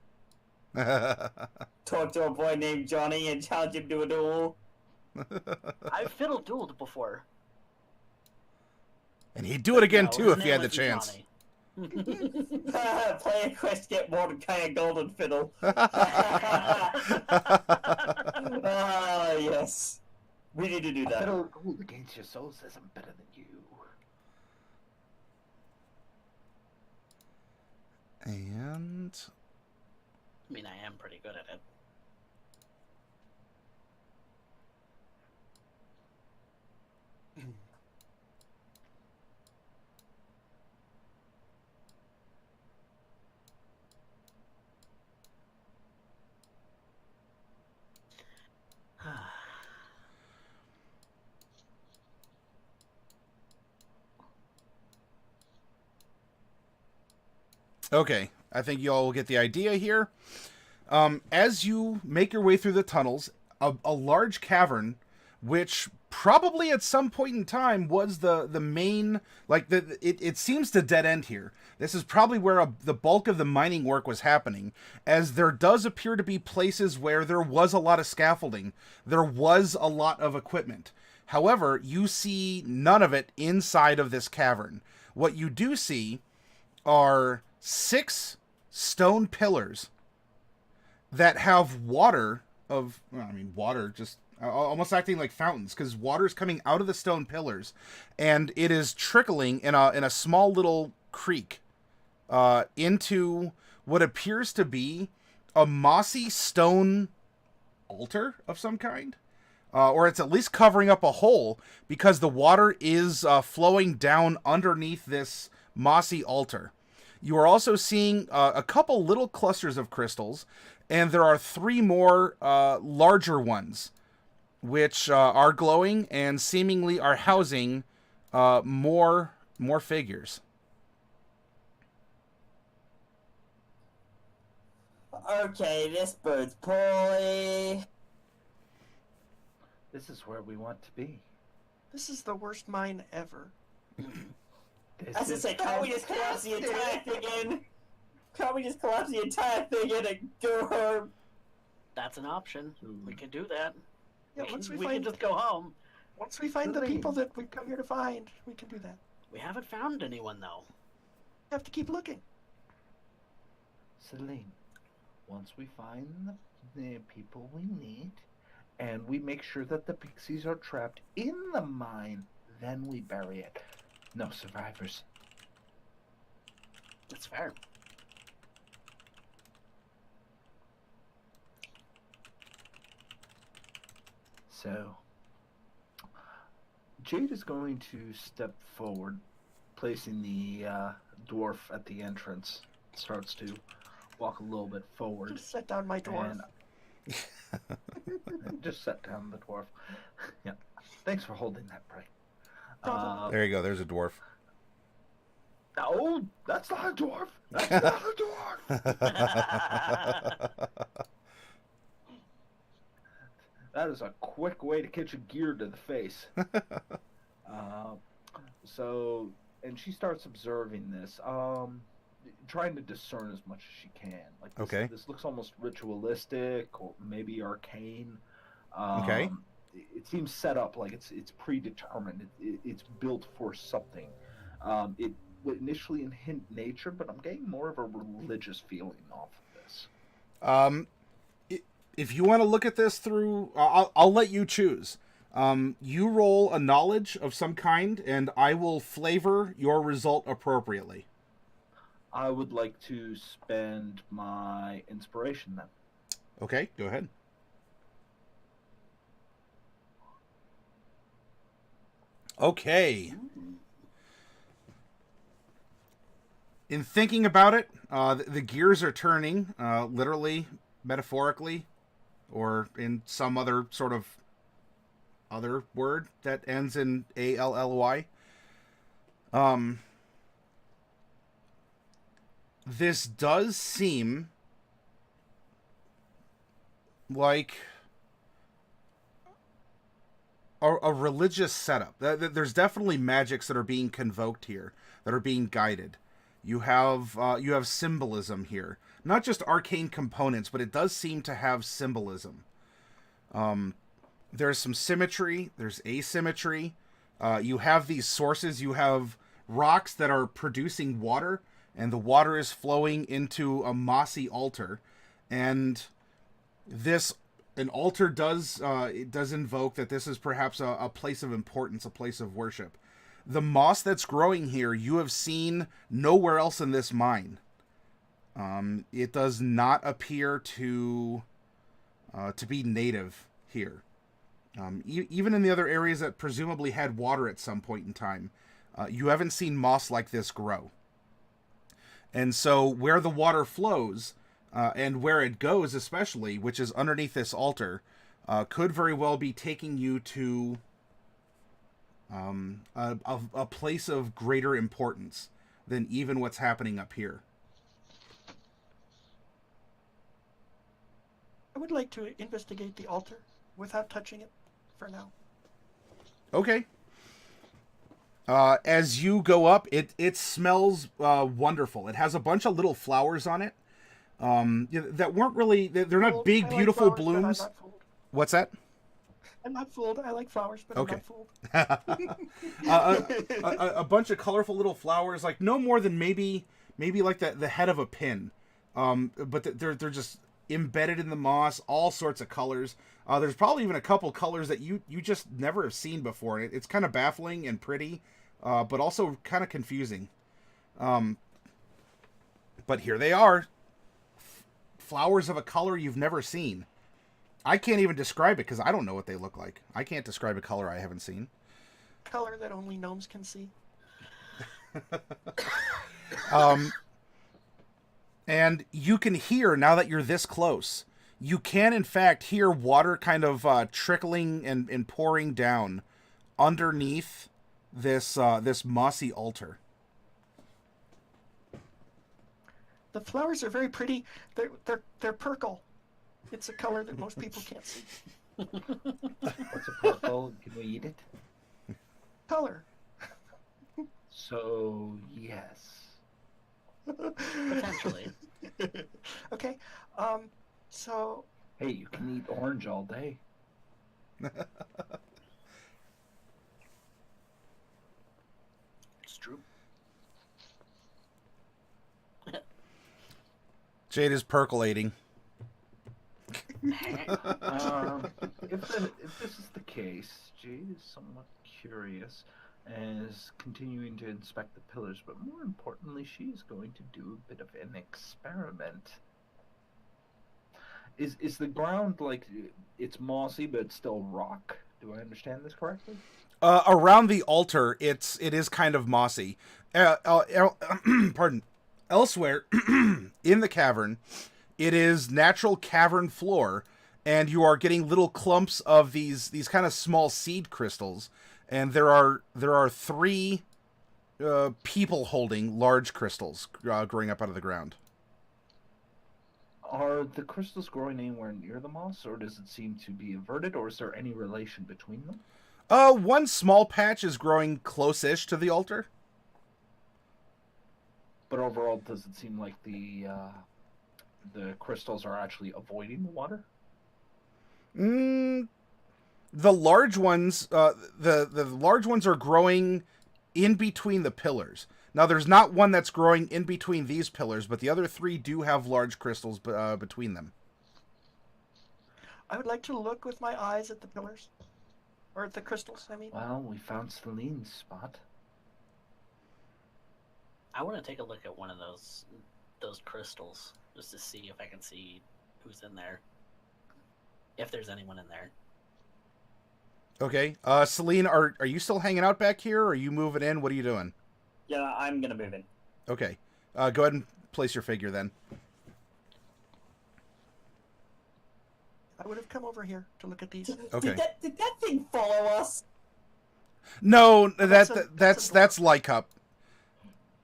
Talk to a boy named Johnny and challenge him to a duel. I've fiddle dueled before. And he'd do it again No, too his if he name had the wasn't chance. Johnny. Play a quest, get more kind of golden fiddle. Ah, yes. We need to do that. Fiddle gold against your soul says I'm better than you. And I mean, I am pretty good at it. okay, I think you all will get the idea here. As you make your way through the tunnels, a large cavern, which probably at some point in time was the main, like, it seems to dead end here. This is probably where the bulk of the mining work was happening, as there does appear to be places where there was a lot of scaffolding. There was a lot of equipment. However, you see none of it inside of this cavern. What you do see are 6 stone pillars that have water, just almost acting like fountains, because water is coming out of the stone pillars, and it is trickling in a small little creek into what appears to be a mossy stone altar of some kind. Or it's at least covering up a hole, because the water is flowing down underneath this mossy altar. You are also seeing a couple little clusters of crystals, and there are 3 more larger ones, which are glowing and seemingly are housing more figures. Okay, this bird's poorly. This is where we want to be. This is the worst mine ever. As I say, can't we just collapse the entire thing in? Can't we just collapse the entire thing in and go home? That's an option. We can do that. Yeah, We can just go home. once we find the people that we've come here to find, we can do that. We haven't found anyone, though. We have to keep looking. Celine, once we find the people we need, and we make sure that the pixies are trapped in the mine, then we bury it. No survivors. That's fair. So, Jade is going to step forward, placing the dwarf at the entrance. Starts to walk a little bit forward. Just set down my dwarf. And just set down the dwarf. Yeah. Thanks for holding that, Bray. There you go. There's a dwarf. No, that's not a dwarf. That's not a dwarf. That is a quick way to catch a gear to the face. And she starts observing this, trying to discern as much as she can. Like this looks almost ritualistic or maybe arcane. Okay. It seems set up like it's predetermined. It's built for something. It would initially hint nature, but I'm getting more of a religious feeling off of this. If you want to look at this through, I'll let you choose. You roll a knowledge of some kind, and I will flavor your result appropriately. I would like to spend my inspiration then. Okay, go ahead. Okay. In thinking about it, the gears are turning, literally, metaphorically, or in some other sort of other word that ends in A-L-L-Y. This does seem like a religious setup. There's definitely magics that are being convoked here, that are being guided. You have symbolism here. Not just arcane components, but it does seem to have symbolism. There's some symmetry. There's asymmetry. You have these sources. You have rocks that are producing water, and the water is flowing into a mossy altar. And an altar does invoke that this is perhaps a place of importance, a place of worship. The moss that's growing here, you have seen nowhere else in this mine. It does not appear to be native here. Even in the other areas that presumably had water at some point in time, you haven't seen moss like this grow. And so where the water flows, and where it goes especially, which is underneath this altar, could very well be taking you to a place of greater importance than even what's happening up here. I would like to investigate the altar without touching it for now. Okay. As you go up, it smells wonderful. It has a bunch of little flowers on it that weren't really... They're not big, I like beautiful flowers, blooms. but I'm not fooled. What's that? I'm not fooled. I like flowers, but Okay. I'm not fooled. A bunch of colorful little flowers, like no more than maybe like the head of a pin. But they're just embedded in the moss, all sorts of colors. There's probably even a couple colors that you just never have seen before. It's kind of baffling and pretty, but also kind of confusing. But here they are. Flowers of a color you've never seen. I can't even describe it because I don't know what they look like. I can't describe a color I haven't seen. Color that only gnomes can see. And you can hear, now that you're this close, you can in fact hear water kind of trickling and pouring down underneath this mossy altar. The flowers are very pretty. They're purple. It's a color that most people can't see. What's a purple? Can we eat it? Color. So, yes. Potentially. Okay. So Hey, you can eat orange all day. It's true. Jade is percolating. If this is the case, Jade is somewhat curious and is continuing to inspect the pillars, but more importantly, she is going to do a bit of an experiment. Is the ground like it's mossy but it's still rock? Do I understand this correctly? Around the altar, it is kind of mossy. Pardon. Elsewhere in the cavern, it is natural cavern floor, and you are getting little clumps of these kind of small seed crystals, and there are 3 people holding large crystals growing up out of the ground. Are the crystals growing anywhere near the moss, or does it seem to be inverted, or is there any relation between them? One small patch is growing close-ish to the altar. But overall, does it seem like the crystals are actually avoiding the water? The large ones, the large ones are growing in between the pillars. Now, there's not one that's growing in between these pillars, but the other 3 do have large crystals between them. I would like to look with my eyes at the pillars. Or at the crystals, I mean. Well, we found Celine's spot. I want to take a look at one of those crystals just to see if I can see who's in there. If there's anyone in there. Okay. Celine, are you still hanging out back here, or are you moving in? What are you doing? Yeah, I'm gonna move in. Okay. Go ahead and place your figure then. I would have come over here to look at these. Okay. Did that thing follow us? No, that's that's Lycup.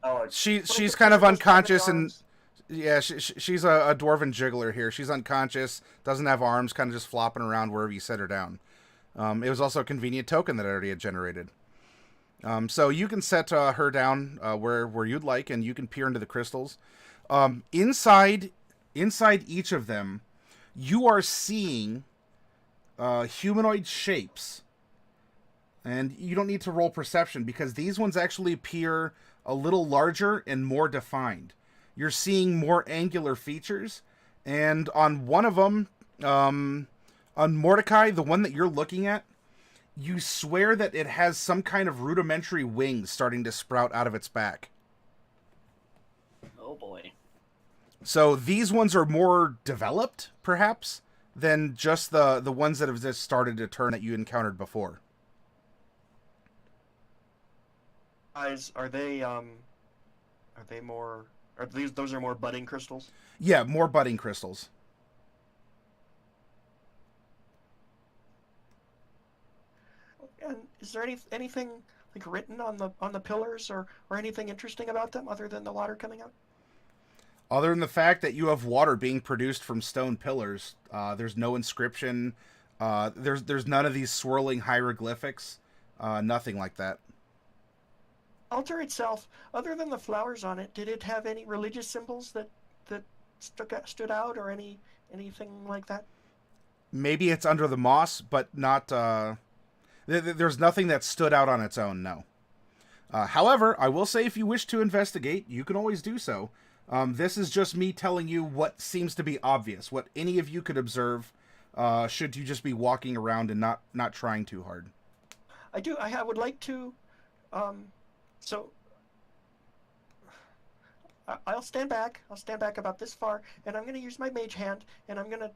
Oh, She's kind of unconscious, and yeah, she's a dwarven jiggler here. She's unconscious, doesn't have arms, kind of just flopping around wherever you set her down. It was also a convenient token that I already had generated. So you can set her down where you'd like, and you can peer into the crystals. Inside each of them, you are seeing humanoid shapes. And you don't need to roll perception, because these ones actually appear a little larger and more defined. You're seeing more angular features, and on one of them, on Mordecai, the one that you're looking at, you swear that it has some kind of rudimentary wings starting to sprout out of its back. Oh boy. So these ones are more developed, perhaps, than just the ones that have just started to turn that you encountered before. Eyes, are they more? Are those are more budding crystals? Yeah, more budding crystals. And is there anything like written on the pillars or anything interesting about them other than the water coming out? Other than the fact that you have water being produced from stone pillars, there's no inscription. There's none of these swirling hieroglyphics. Nothing like that. Altar itself, other than the flowers on it, did it have any religious symbols that stood out, or anything like that? Maybe it's under the moss, but not. There's nothing that stood out on its own. No. However, I will say, if you wish to investigate, you can always do so. This is just me telling you what seems to be obvious, what any of you could observe, should you just be walking around and not trying too hard. I would like to. So I'll stand back. I'll stand back about this far, and I'm going to use my mage hand. And I'm going to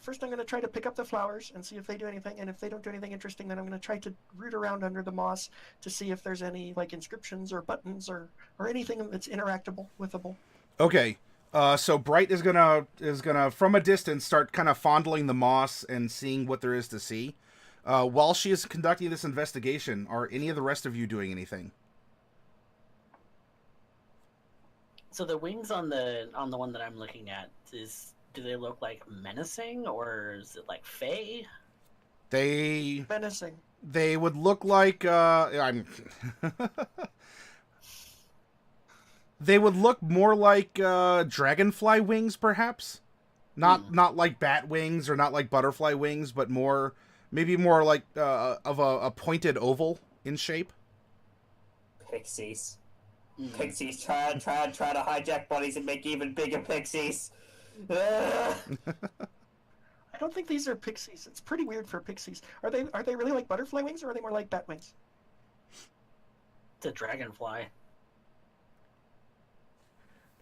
first I'm going to try to pick up the flowers and see if they do anything. And if they don't do anything interesting, then I'm going to try to root around under the moss to see if there's any like inscriptions or buttons or anything that's interactable withable. Okay. So Bright is gonna from a distance start kind of fondling the moss and seeing what there is to see. While she is conducting this investigation, are any of the rest of you doing anything? So the wings on the one that I'm looking at, do they look like menacing, or is it like fey? Menacing. They would look like I'm they would look more like dragonfly wings, perhaps. Not like bat wings or not like butterfly wings, but maybe more like of a pointed oval in shape. Pixies. Pixies try to hijack bodies and make even bigger pixies. I don't think these are pixies. It's pretty weird for pixies. Are they really like butterfly wings, or are they more like bat wings? It's a dragonfly.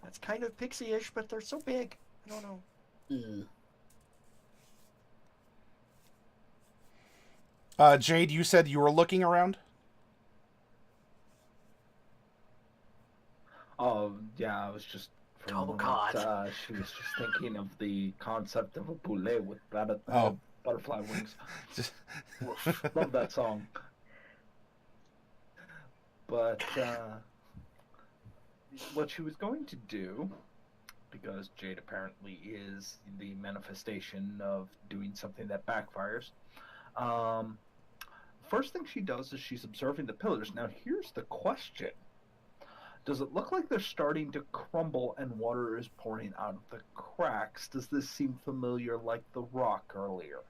That's kind of pixie-ish, but they're so big. I don't know. Jade, you said you were looking around? Oh, yeah, I was just... Oh, God. She was just thinking of the concept of a boulet with butterfly wings. Love that song. But what she was going to do, because Jade apparently is the manifestation of doing something that backfires, first thing she does is she's observing the pillars. Now, here's the question. Does it look like they're starting to crumble and water is pouring out of the cracks? Does this seem familiar like the rock earlier?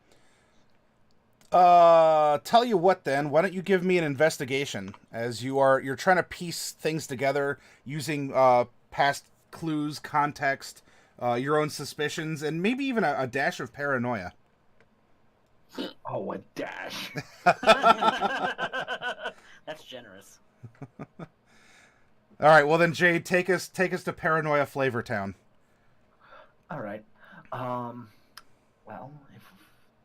Tell you what then, why don't you give me an investigation, as you're trying to piece things together using past clues, context, your own suspicions, and maybe even a dash of paranoia. Oh, a dash. That's generous. All right, well then, Jade, take us to Paranoia Flavor Town. All right. Well,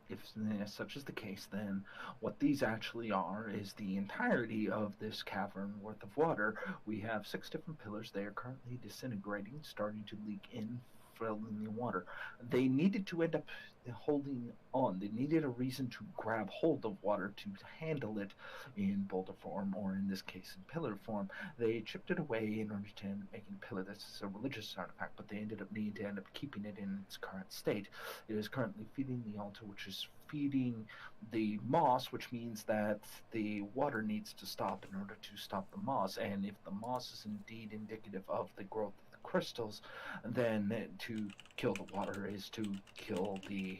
if such is the case, then what these actually are is the entirety of this cavern worth of water. We have 6 different pillars. They are currently disintegrating, starting to leak in, filling the water. They needed to end up holding on. They needed a reason to grab hold of water to handle it in boulder form, or in this case in pillar form. They chipped it away in order to end up making a pillar. That's a religious artifact, but they ended up needing to end up keeping it in its current state. It is currently feeding the altar, which is feeding the moss, which means that the water needs to stop in order to stop the moss. And if the moss is indeed indicative of the growth of the crystals, then to kill the water is to kill the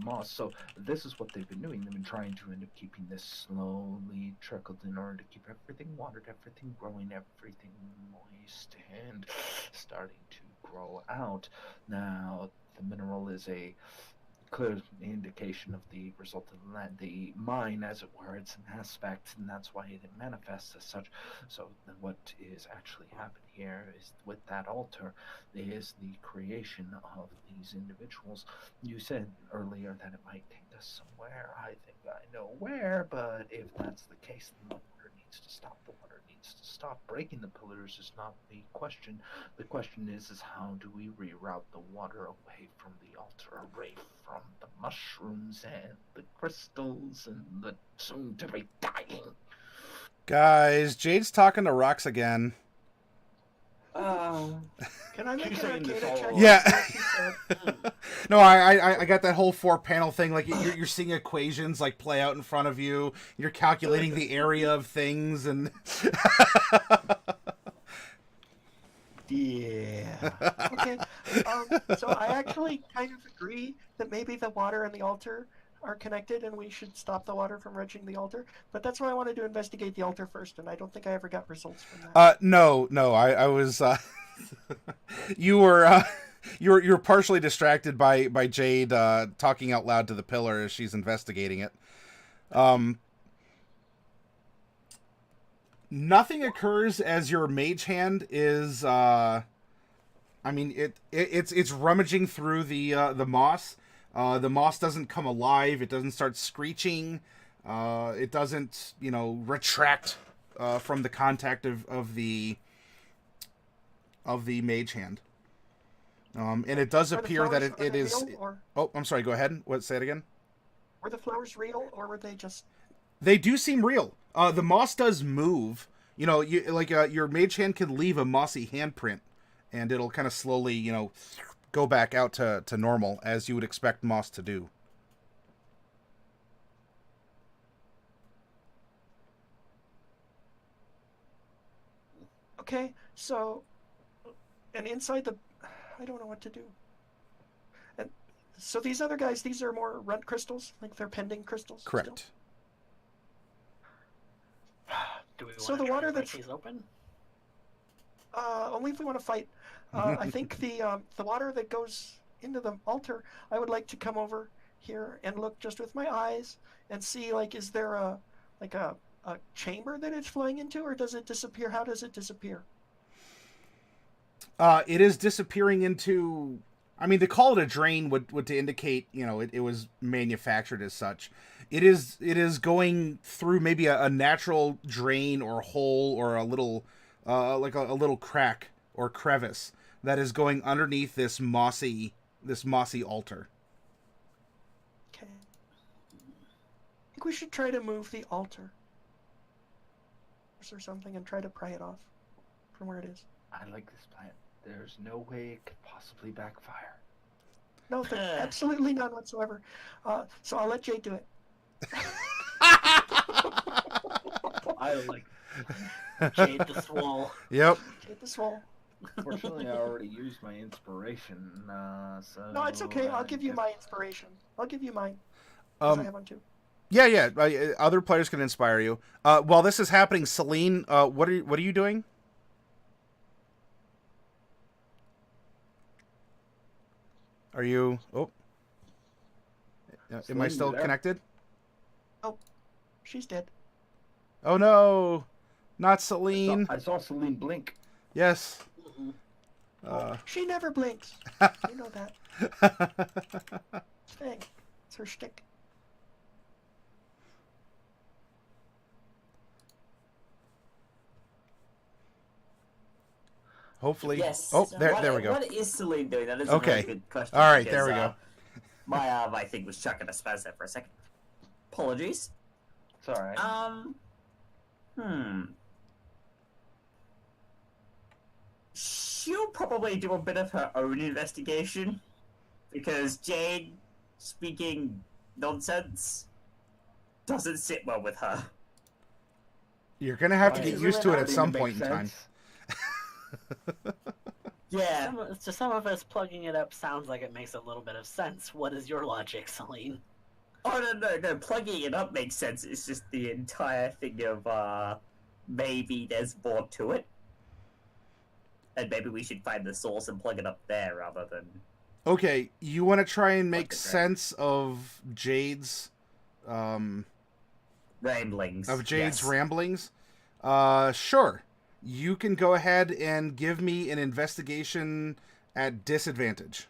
moss. So this is what they've been doing. They've been trying to end up keeping this slowly trickled in order to keep everything watered, everything growing, everything moist and starting to grow out. Now, the mineral is a clear indication of the result of the mine, as it were. It's an aspect, and that's why it manifests as such. So what is actually happening here is, with that altar, is the creation of these individuals. You said earlier that it might take us somewhere. I think I know where, but if that's the case, then the water needs to stop. The water needs to stop. Breaking the pillars is not the question. The question is how do we reroute the water away from the altar, away from the mushrooms and the crystals and the soon-to-be dying? Guys, Jade's talking to rocks again. Can I make She's an saying this arcana all check? along. Yeah. No, I got that whole 4-panel thing. Like you're seeing equations like play out in front of you. You're calculating the area of things, and Yeah. Okay. So I actually kind of agree that maybe the water and the altar are connected, and we should stop the water from reaching the altar. But that's why I wanted to investigate the altar first, and I don't think I ever got results from that. no, I was you were you're partially distracted by Jade talking out loud to the pillar as she's investigating it. Nothing occurs as your mage hand is. I mean, it's rummaging through the moss. The moss doesn't come alive. It doesn't start screeching. It doesn't, retract from the contact of the mage hand. And it does appear that it is. Real, or Oh, I'm sorry. Go ahead. Say it again. were the flowers real, or were they just? They do seem real. The moss does move. Your mage hand can leave a mossy handprint, and it'll kind of slowly, go back out to normal, as you would expect moss to do. Okay, so, and inside the, I don't know what to do. And so these other guys, these are more runt crystals, like they're pending crystals. still? Correct. Do we want So to the try water to break that's- these open? Only if we want to fight. I think the water that goes into the altar, I would like to come over here and look just with my eyes and see, like, is there a chamber that it's flowing into, or does it disappear? How does it disappear? It is disappearing into. I mean, they call it a drain would to indicate, it was manufactured as such. It is going through maybe a natural drain or hole or a little, like a little crack or crevice that is going underneath this mossy altar. Okay. I think we should try to move the altar or something and try to pry it off from where it is. I like this plan. There's no way it could possibly backfire. No, absolutely none whatsoever. So I'll let Jay do it. I like. Jade the Swole. Yep. Jay the Swole. Fortunately, I already used my inspiration, so. No, it's okay. I'll I give you guess- my inspiration. I'll give you mine. 'Cause I have one too. Yeah. Other players can inspire you. While this is happening, Celine, what are you doing? Are you? Oh. Am I Celine, still you there? connected? She's dead. Oh no, not Celine. I saw Celine blink. Yes. She never blinks. You know that. Thing. It's her shtick. Hopefully. Yes. Oh, there we go. What is Celine doing? That is a Okay. very good question. All right, because, there we go. My thing was chucking a spaz there for a second. Apologies. It's alright. She'll probably do a bit of her own investigation, because Jade speaking nonsense doesn't sit well with her. You're gonna have to Why? get used to it at Doesn't some make point in time. sense. Yeah. To some of us, plugging it up sounds like it makes a little bit of sense. What is your logic, Celine? Oh, no, plugging it up makes sense. It's just the entire thing of, maybe there's more to it. And maybe we should find the source and plug it up there rather than... Okay, you want to try and make Okay, great. sense of Jade's ramblings. Jade's yes. ramblings? Sure. You can go ahead and give me an investigation at disadvantage.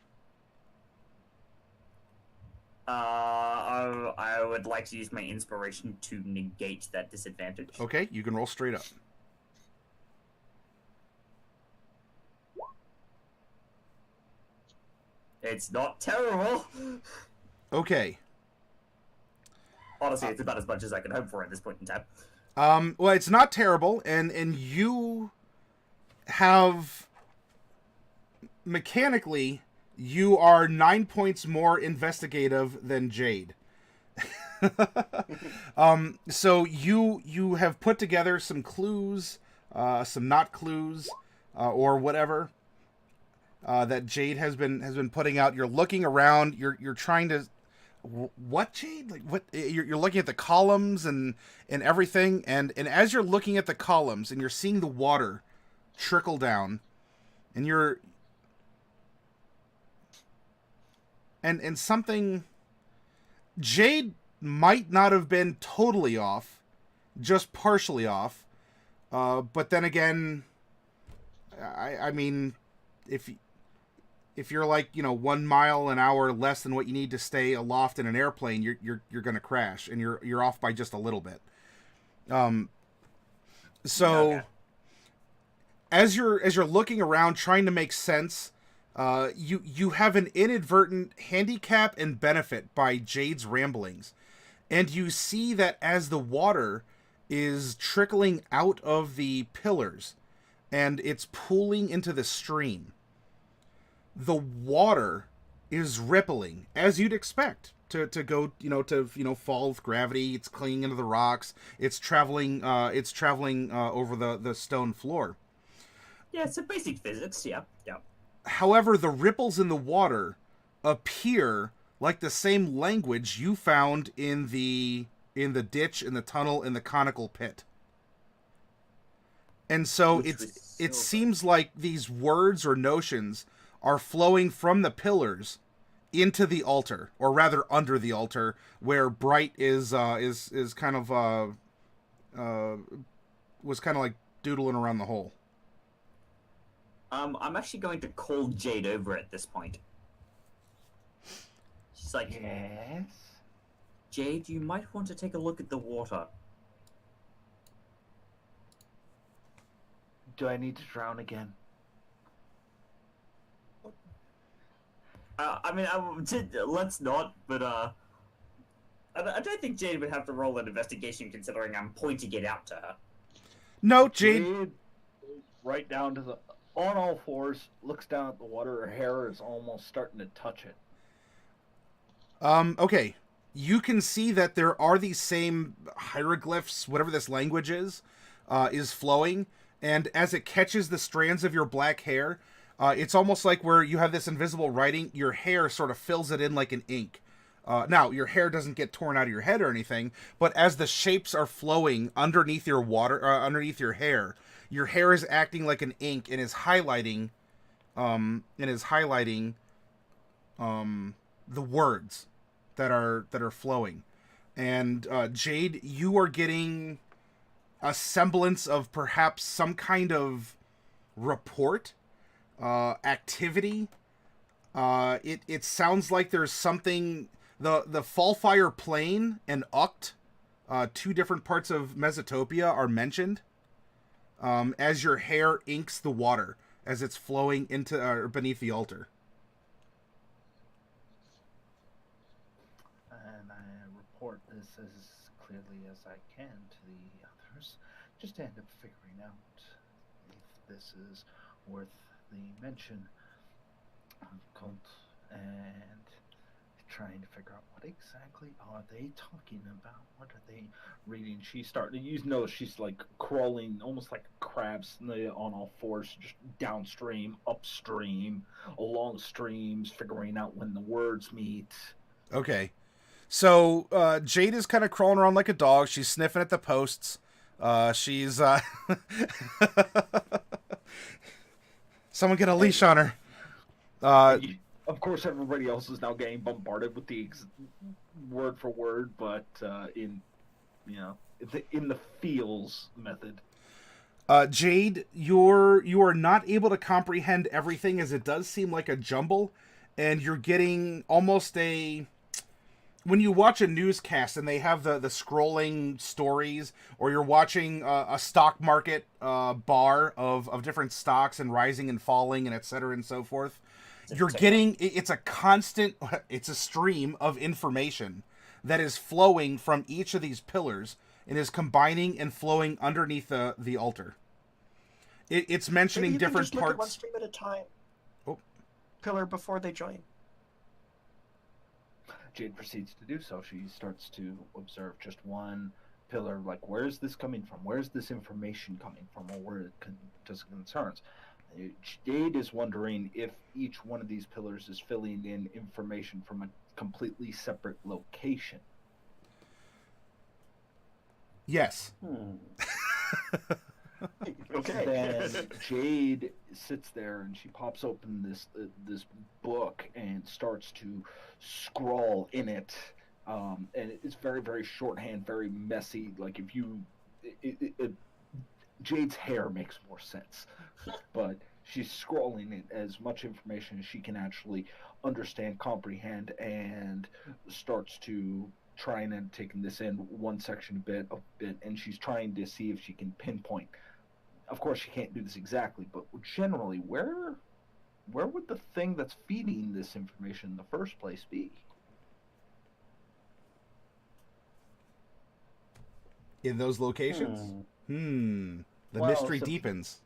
I would like to use my inspiration to negate that disadvantage. Okay, you can roll straight up. It's not terrible. Okay. Honestly, it's about as much as I can hope for at this point in time. Well, it's not terrible, and you have mechanically you are 9 points more investigative than Jade. So you have put together some clues, some not clues, or whatever that Jade has been putting out. You're looking around. You're trying to. What, Jade? Like what? You're looking at the columns and everything, and as you're looking at the columns and you're seeing the water trickle down, and you're and something. Jade might not have been totally off, just partially off. But then again, I mean, if you're like 1 mile an hour less than what you need to stay aloft in an airplane, you're gonna crash, and you're off by just a little bit. So Okay. as you're looking around trying to make sense, you have an inadvertent handicap and benefit by Jade's ramblings, and you see that as the water is trickling out of the pillars and it's pooling into the stream, the water is rippling as you'd expect to go fall with gravity. It's clinging into the rocks. It's traveling over the stone floor. Yeah, it's a basic physics. Yeah. However, the ripples in the water appear like the same language you found in the ditch, in the tunnel, in the conical pit. And so Which it was silver. seems like these words or notions are flowing from the pillars into the altar, or rather under the altar, where Bright is kind of was kind of like doodling around the hole. I'm actually going to call Jade over at this point. She's like, Yes. Jade, you might want to take a look at the water. Do I need to drown again? Let's not, but I don't think Jade would have to roll an investigation considering I'm pointing it out to her. No, Jade. Jade goes right down to the on all fours, looks down at the water. Her hair is almost starting to touch it. Okay. You can see that there are these same hieroglyphs, whatever this language is flowing, and as it catches the strands of your black hair, it's almost like where you have this invisible writing, your hair sort of fills it in like an ink. Now, your hair doesn't get torn out of your head or anything, but as the shapes are flowing underneath your underneath your hair is acting like an ink and is highlighting, the words that are flowing. And Jade, you are getting a semblance of perhaps some kind of report, activity. It sounds like there's something. The Fallfire Plain and Uct, two different parts of Mesotopia, are mentioned. As your hair inks the water as it's flowing into beneath the altar. And I report this as clearly as I can to the others, just to end up figuring out if this is worth the mention of cult and trying to figure out what exactly are they talking about. What are they reading? She's starting to use nose. She's like crawling almost like crabs on all fours, just downstream, upstream, along streams, figuring out when the words meet. Okay. So Jade is kind of crawling around like a dog. She's sniffing at the posts. She's someone get a leash on her. Of course, everybody else is now getting bombarded with the word for word, but in the feels method. Jade, you are not able to comprehend everything, as it does seem like a jumble, and you're getting almost a. When you watch a newscast and they have the scrolling stories, or you're watching a stock market bar of different stocks and rising and falling and et cetera and so forth, you're getting, it's a stream of information that is flowing from each of these pillars and is combining and flowing underneath the altar. It's mentioning Maybe you can different just look at one parts. stream at a time. Oh. Pillar before they join. Jade proceeds to do so. She starts to observe just one pillar. Like, where is this coming from? Where is this information coming from? Or where it concerns? Jade is wondering if each one of these pillars is filling in information from a completely separate location. Yes. Okay. Then Jade sits there and she pops open this book and starts to scrawl in it. And it's very, very shorthand, very messy. Like if you, Jade's hair makes more sense, but she's scrolling it as much information as she can actually understand, comprehend, and starts to trying and taking this in one section a bit, and she's trying to see if she can pinpoint. Of course, she can't do this exactly, but generally, where would the thing that's feeding this information in the first place be? In those locations? The Well, mystery so- deepens.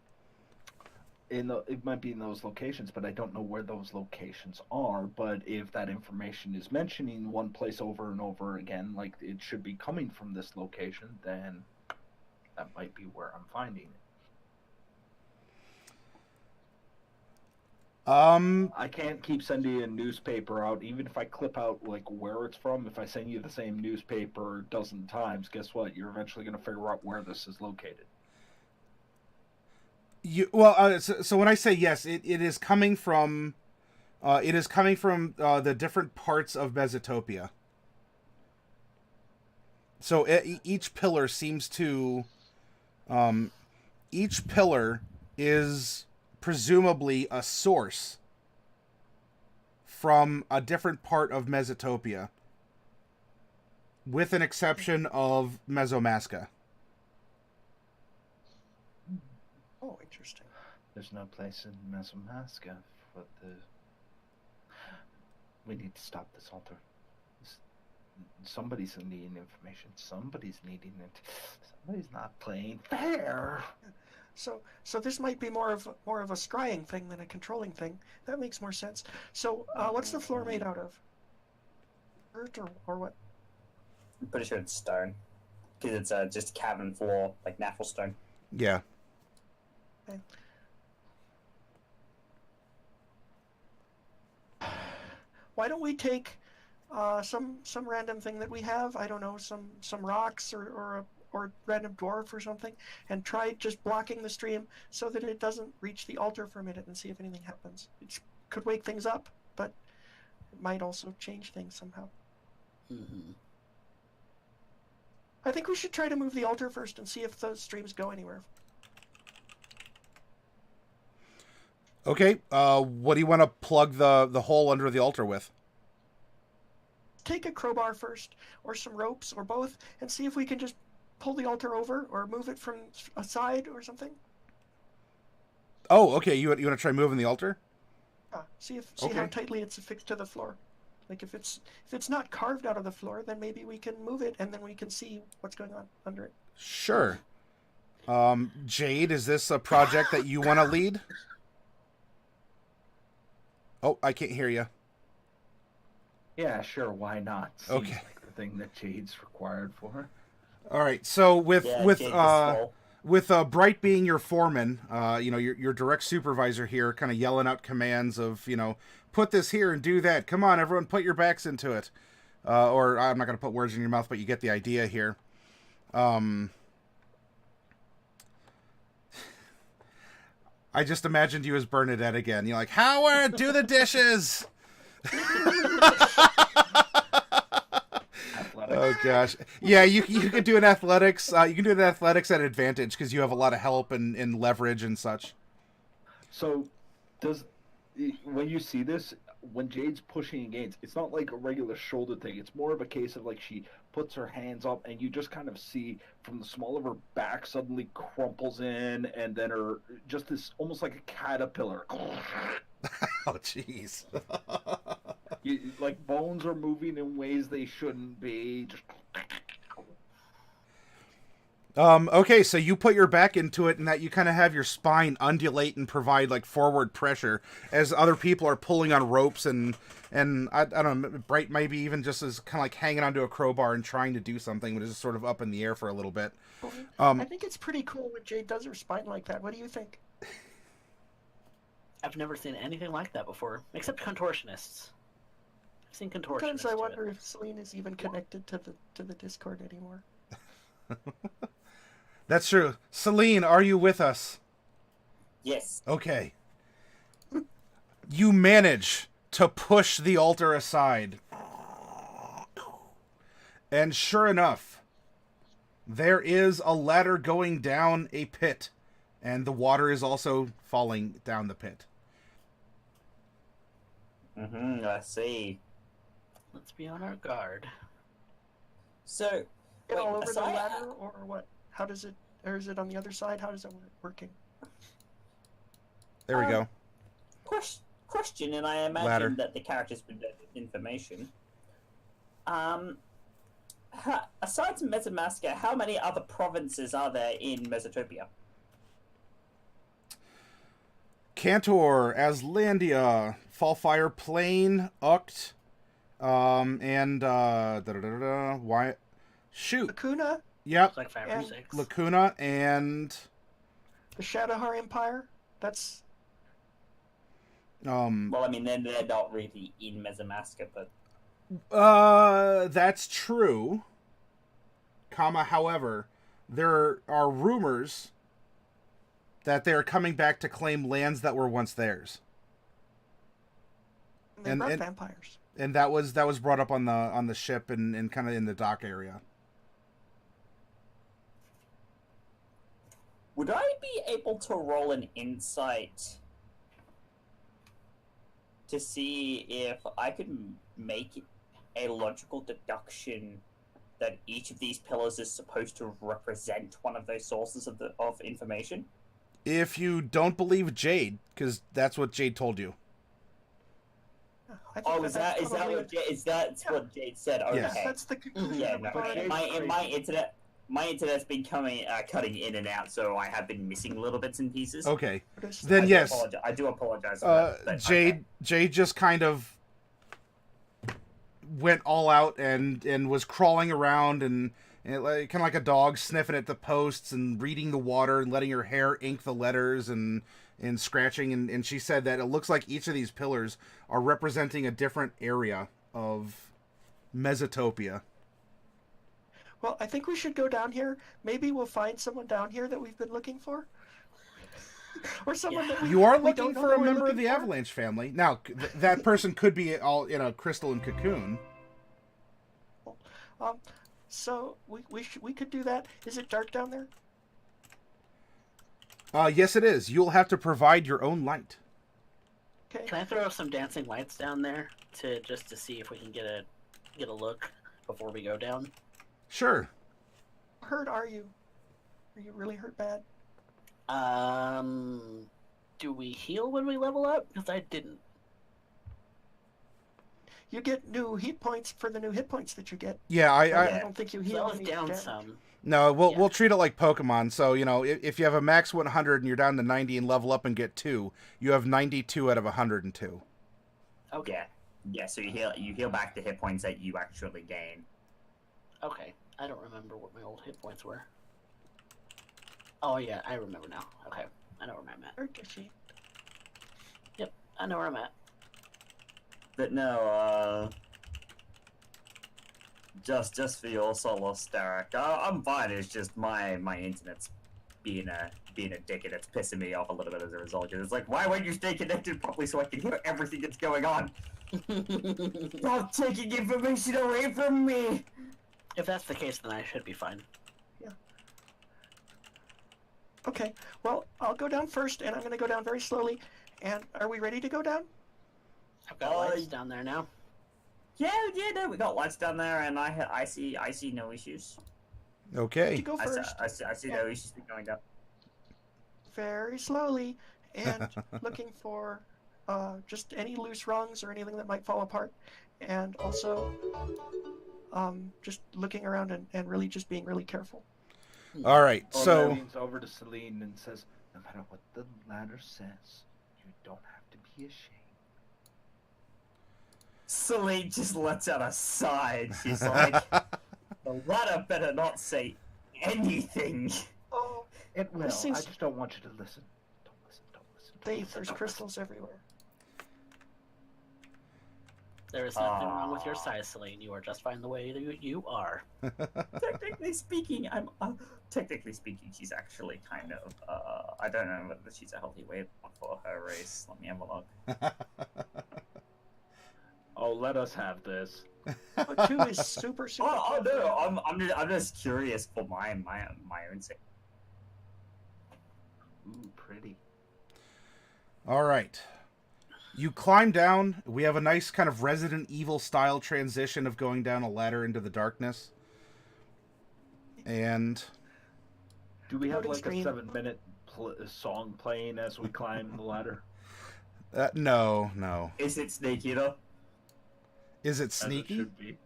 It might be in those locations, but I don't know where those locations are. But if that information is mentioning one place over and over again, like it should be coming from this location, then that might be where I'm finding it. I can't keep sending a newspaper out, even if I clip out like where it's from. If I send you the same newspaper a dozen times, guess what? You're eventually going to figure out where this is located. So when I say yes, it is coming from, the different parts of Mesotopia. So each pillar seems to, each pillar is presumably a source from a different part of Mesotopia, with an exception of Mesomasca. Oh, interesting. There's no place in Mesomasca for the. We need to stop this altar. Somebody's needing information. Somebody's needing it. Somebody's not playing fair. So this might be more of a scrying thing than a controlling thing. That makes more sense. So what's the floor made out of? Dirt or what? I'm pretty sure it's stone. Because it's just cavern floor, like natural stone. Yeah. Okay. Why don't we take some random thing that we have? I don't know, some rocks or random dwarf or something, and try just blocking the stream so that it doesn't reach the altar for a minute and see if anything happens. It could wake things up, but it might also change things somehow. Mm-hmm. I think we should try to move the altar first and see if those streams go anywhere. Okay. What do you want to plug the hole under the altar with? Take a crowbar first, or some ropes, or both, and see if we can just pull the altar over or move it from a side or something. Oh, okay. You want to try moving the altar? See Okay. how tightly it's affixed to the floor. Like if it's not carved out of the floor, then maybe we can move it and then we can see what's going on under it. Sure. Jade, is this a project that you want to lead? Oh, I can't hear you. Yeah, sure. Why not? Seems Okay. like the thing that Jade's required for her. All right. So with Bright being your foreman, your direct supervisor here, kind of yelling out commands of, put this here and do that. Come on, everyone, put your backs into it. Or I'm not going to put words in your mouth, but you get the idea here. I just imagined you as Bernadette again. You're like, Howard, do the dishes. Oh gosh, yeah. You can do an athletics. You can do an athletics at advantage because you have a lot of help and leverage and such. So, when you see this, when Jade's pushing against, it's not like a regular shoulder thing. It's more of a case of like she puts her hands up, and you just kind of see from the small of her back suddenly crumples in, and then her just this almost like a caterpillar. Oh jeez. Like bones are moving in ways they shouldn't be. Just... Okay, so you put your back into it, and that you kind of have your spine undulate and provide like forward pressure as other people are pulling on ropes and I don't know, Bright maybe even just as kind of like hanging onto a crowbar and trying to do something, but is sort of up in the air for a little bit. I think it's pretty cool when Jade does her spine like that. What do you think? I've never seen anything like that before, except contortionists. I've seen contortionists. Sometimes I do wonder it. if Celine is even connected to the Discord anymore. That's true. Celine, are you with us? Yes. Okay. You manage to push the altar aside. And sure enough, there is a ladder going down a pit. And the water is also falling down the pit. I see. Let's be on our guard. So, Get all wait, over the aside- ladder, or what? How does it? Or is it on the other side? How does it working? There we go. Question, and I imagine Ladder. that the characters would know this information. Aside from Mesamaska, how many other provinces are there in Mesotopia? Cantor, Aslandia, Fallfire Plain, Uct, and why? Shoot. Lacuna, Yep. It's like 5 or And 6. Lacuna and the Shadowhar Empire. That's Well, I mean, they're not really in Mesamaska, but that's true. However, there are rumors that they are coming back to claim lands that were once theirs. they And- brought and- vampires. And that was brought up on the ship and kind of in the dock area. would I be able to roll an insight to see if I could make a logical deduction that each of these pillars is supposed to represent one of those sources of information? If you don't believe Jade, because that's what Jade told you. I think Oh, is that probably what what Jade said? Okay. Yes. That's the conclusion Yeah, that no, we've already. my internet's been cutting in and out, so I have been missing little bits and pieces. Okay. noticed. Then yes, I do apologize. For that, but Jade just kind of went all out and was crawling around and like, kind of like a dog sniffing at the posts and reading the water and letting her hair ink the letters and scratching and she said that it looks like each of these pillars are representing a different area of Mesotopia. Well, I think we should go down here. Maybe we'll find someone down here that we've been looking for, or someone that You are we looking don't know for that a we're member of looking the for. Avalanche family. Now, that person could be all in a crystal and cocoon. So we could do that. Is it dark down there? Yes, it is. You'll have to provide your own light. Okay. Can I throw some dancing lights down there to see if we can get a look before we go down? Sure. How hurt are you? Are you really hurt bad? Do we heal when we level up? Because I didn't. You get new hit points for the new hit points that you get. Yeah, I I don't think you So heal I was any down damage. some. no, we'll Yeah. we'll treat it like Pokemon. So if you have a max 100 and you're down to 90 and level up and get 2, you have 92 out of 102. Okay. Yeah, so you heal back the hit points that you actually gain. Okay. I don't remember what my old hit points were. Oh yeah, I remember now. Okay. I know where I'm at. Urkashi. Yep, I know where I'm at. But no, just for your solace, Derek, I'm fine. It's just my internet's being a dick, and it's pissing me off a little bit as a result. It's like, why won't you stay connected properly so I can hear everything that's going on? Stop taking information away from me. If that's the case, then I should be fine. Okay. Well, I'll go down first, and I'm going to go down very slowly. And are we ready to go down? I've got lights down there now. Yeah, no, we got lights down there, and I see no issues. Okay. You go first, I see no issues with going down. very slowly, and looking for just any loose rungs or anything that might fall apart, and also just looking around and really just being really careful. All right. Orlando So leans over to Celine and says, "No matter what the ladder says, you don't have to be ashamed." Celine just lets out a sigh. She's like, the ladder better not say anything. Oh, It will. This seems- I just don't want you to listen. Don't listen. Don't listen. Don't Dave, listen, there's don't crystals everywhere. There is nothing wrong with your size, Celine. You are just fine the way you are. Technically speaking, she's actually kind of. I don't know whether she's a healthy weight for her race. Let me have a look. Oh, let us have this. But 2 is super Oh tough. no, I'm just curious for my own sake. Ooh, pretty. All right. You climb down. We have a nice kind of Resident Evil style transition of going down a ladder into the darkness. And Do we have Loading like screen. a 7-minute song playing as we climb the ladder? no. Is it Snake Eater? Is it As it sneaky? should be.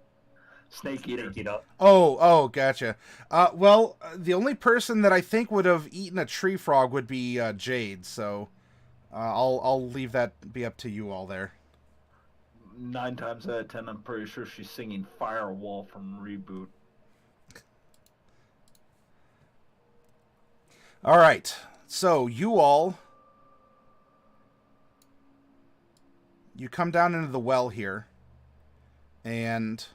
Snake Eater. Snake Eater. Oh, gotcha. Well, the only person that I think would have eaten a tree frog would be Jade, so I'll leave that be up to you all there. 9 times out of 10, I'm pretty sure she's singing Firewall from Reboot. All right. So you come down into the well here, and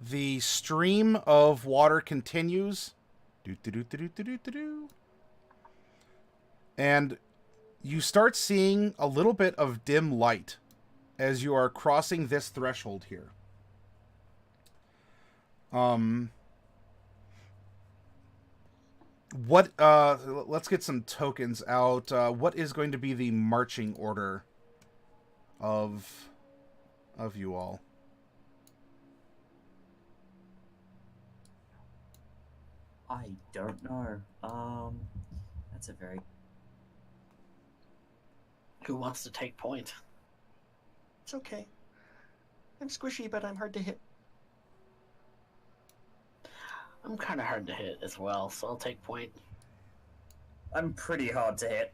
the stream of water continues. And you start seeing a little bit of dim light as you are crossing this threshold here. Let's get some tokens out. What is going to be the marching order of you all? I don't know. That's a very. Who wants to take point? It's okay. I'm squishy, but I'm hard to hit. I'm kind of hard to hit as well, so I'll take point. I'm pretty hard to hit.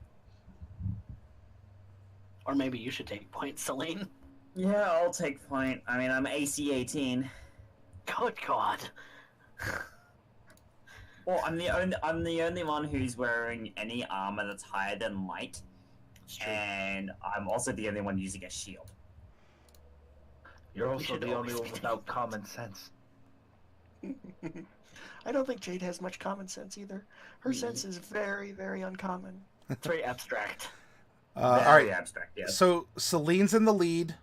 Or maybe you should take point, Celine. Yeah, I'll take point. I mean, I'm AC 18. Good God. Well, I'm the only one who's wearing any armor that's higher than light, It's true. and I'm also the only one using a shield. You're We also should the only always one be without taking common sense. I don't think Jade has much common sense either. Her sense is very, very uncommon. It's very abstract. All Very right. abstract, yes. So Celine's in the lead,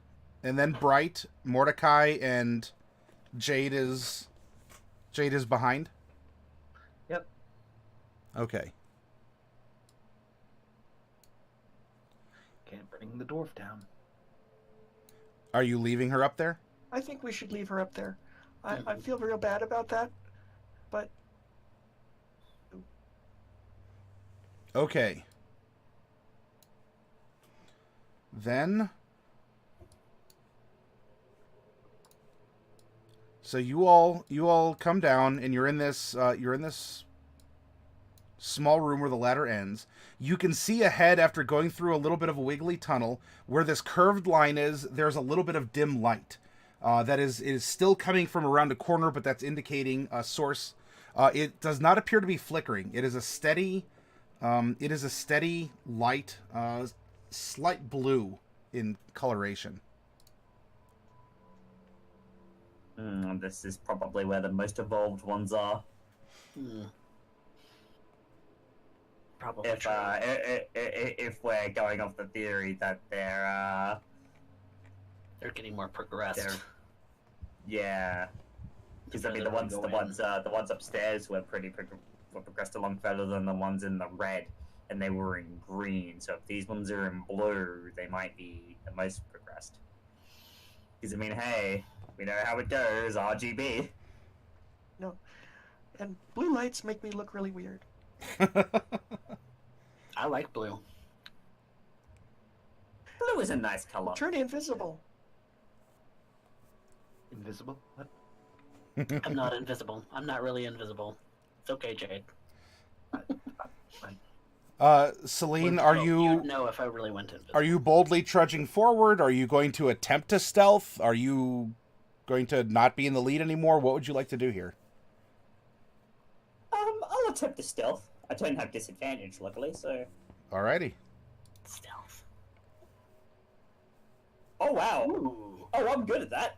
and then Bright, Mordecai, and Jade is behind. Yep. Okay. Can't bring the dwarf down. Are you leaving her up there? I think we should leave her up there. I feel real bad about that, but Okay. Then so you all come down, and you're in this small room where the ladder ends. You can see ahead, after going through a little bit of a wiggly tunnel, where this curved line is. There's a little bit of dim light that is still coming from around a corner, but that's indicating a source. It does not appear to be flickering. It is a steady light, slight blue in coloration. This is probably where the most evolved ones are. Probably If true. if we're going off the theory that They're getting more progressed. yeah, because I mean Further we the ones upstairs were were progressed along further than the ones in the red, and they were in green. So if these ones are in blue, they might be the most progressed. Because I mean, hey, we know how it goes. RGB. no. And blue lights make me look really weird. I like blue. Blue is a nice color. Turn invisible. Invisible? What? I'm not invisible. I'm not really invisible. It's okay, Jade. Celine, You'd know if I really went invisible. are you boldly trudging forward? Are you going to attempt to stealth? Are you going to not be in the lead anymore? What would you like to do here? I'll attempt the stealth. I don't have disadvantage, luckily, so. Alrighty. Stealth. Oh wow. Ooh. Oh, I'm good at that.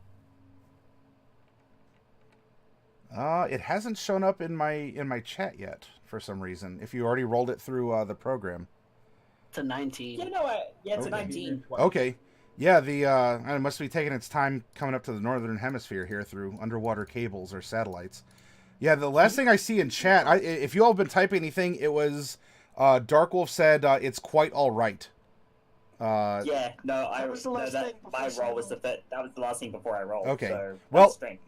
It hasn't shown up in my chat yet for some reason. If you already rolled it through the program. It's a 19. Yeah, no, it's a Okay. 19. Okay. Yeah, it must be taking its time coming up to the northern hemisphere here through underwater cables or satellites. Yeah, the last thing I see in chat, if you all have been typing anything, it was Darkwolf said it's quite all right. Yeah, no, That was the last thing before my Sam roll was rolled. that was the last thing before I rolled. Okay. So Well- that's strength.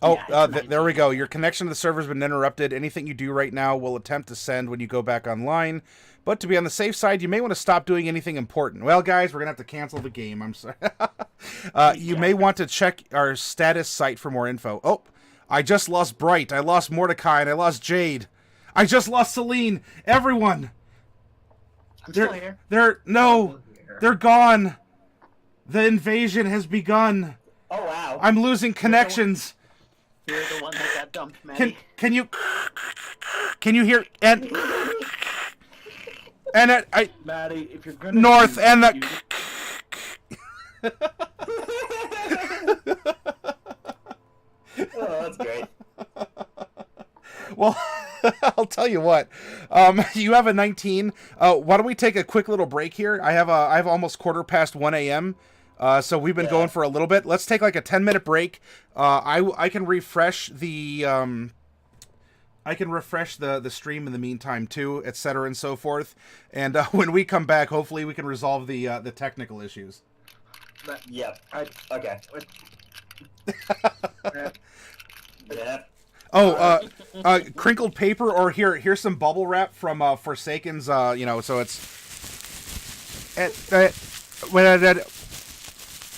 Oh, Yeah, it's there we 19. go. Your connection to the server has been interrupted. Anything you do right now will attempt to send when you go back online. But to be on the safe side, you may want to stop doing anything important. Well, guys, we're going to have to cancel the game. I'm sorry. You may want to check our status site for more info. Oh, I just lost Bright. I lost Mordecai, and I lost Jade. I just lost Celine. Everyone. I'm still here. They're gone. The invasion has begun. Oh wow. I'm losing connections. You're the one that got dumped, Matty. Can you hear and I Matty, if you're gonna north use- and the Oh, that's great. well, I'll tell you what. You have a 19. Why don't we take a quick little break here? I have almost 1:15 a.m. So we've been going for a little bit. Let's take like a 10-minute break. I can refresh the the stream in the meantime too, etc. and so forth. And when we come back, hopefully we can resolve the technical issues. Yep. Okay. Yeah. Oh, crinkled paper, or here's some bubble wrap from Forsaken's. So it's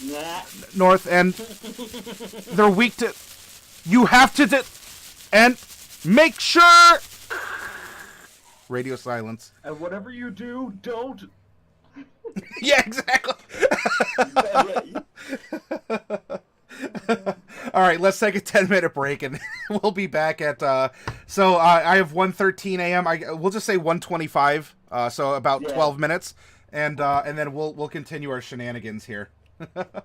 Nah. north, and they're weak to. You have to and make sure. Radio silence. And whatever you do, don't. Yeah, exactly. All right, let's take a 10-minute break, and we'll be back at. So I have 1:13 a.m. We'll just say 1:25. So about 12 minutes, and then we'll continue our shenanigans here. Alright,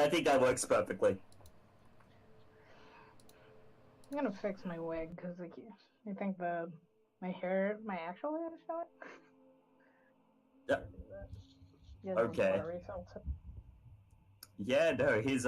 I think that works perfectly. I'm gonna fix my wig because I think my actual hair is showing. Yep. Yeah, Okay. refilter. Yeah, no, his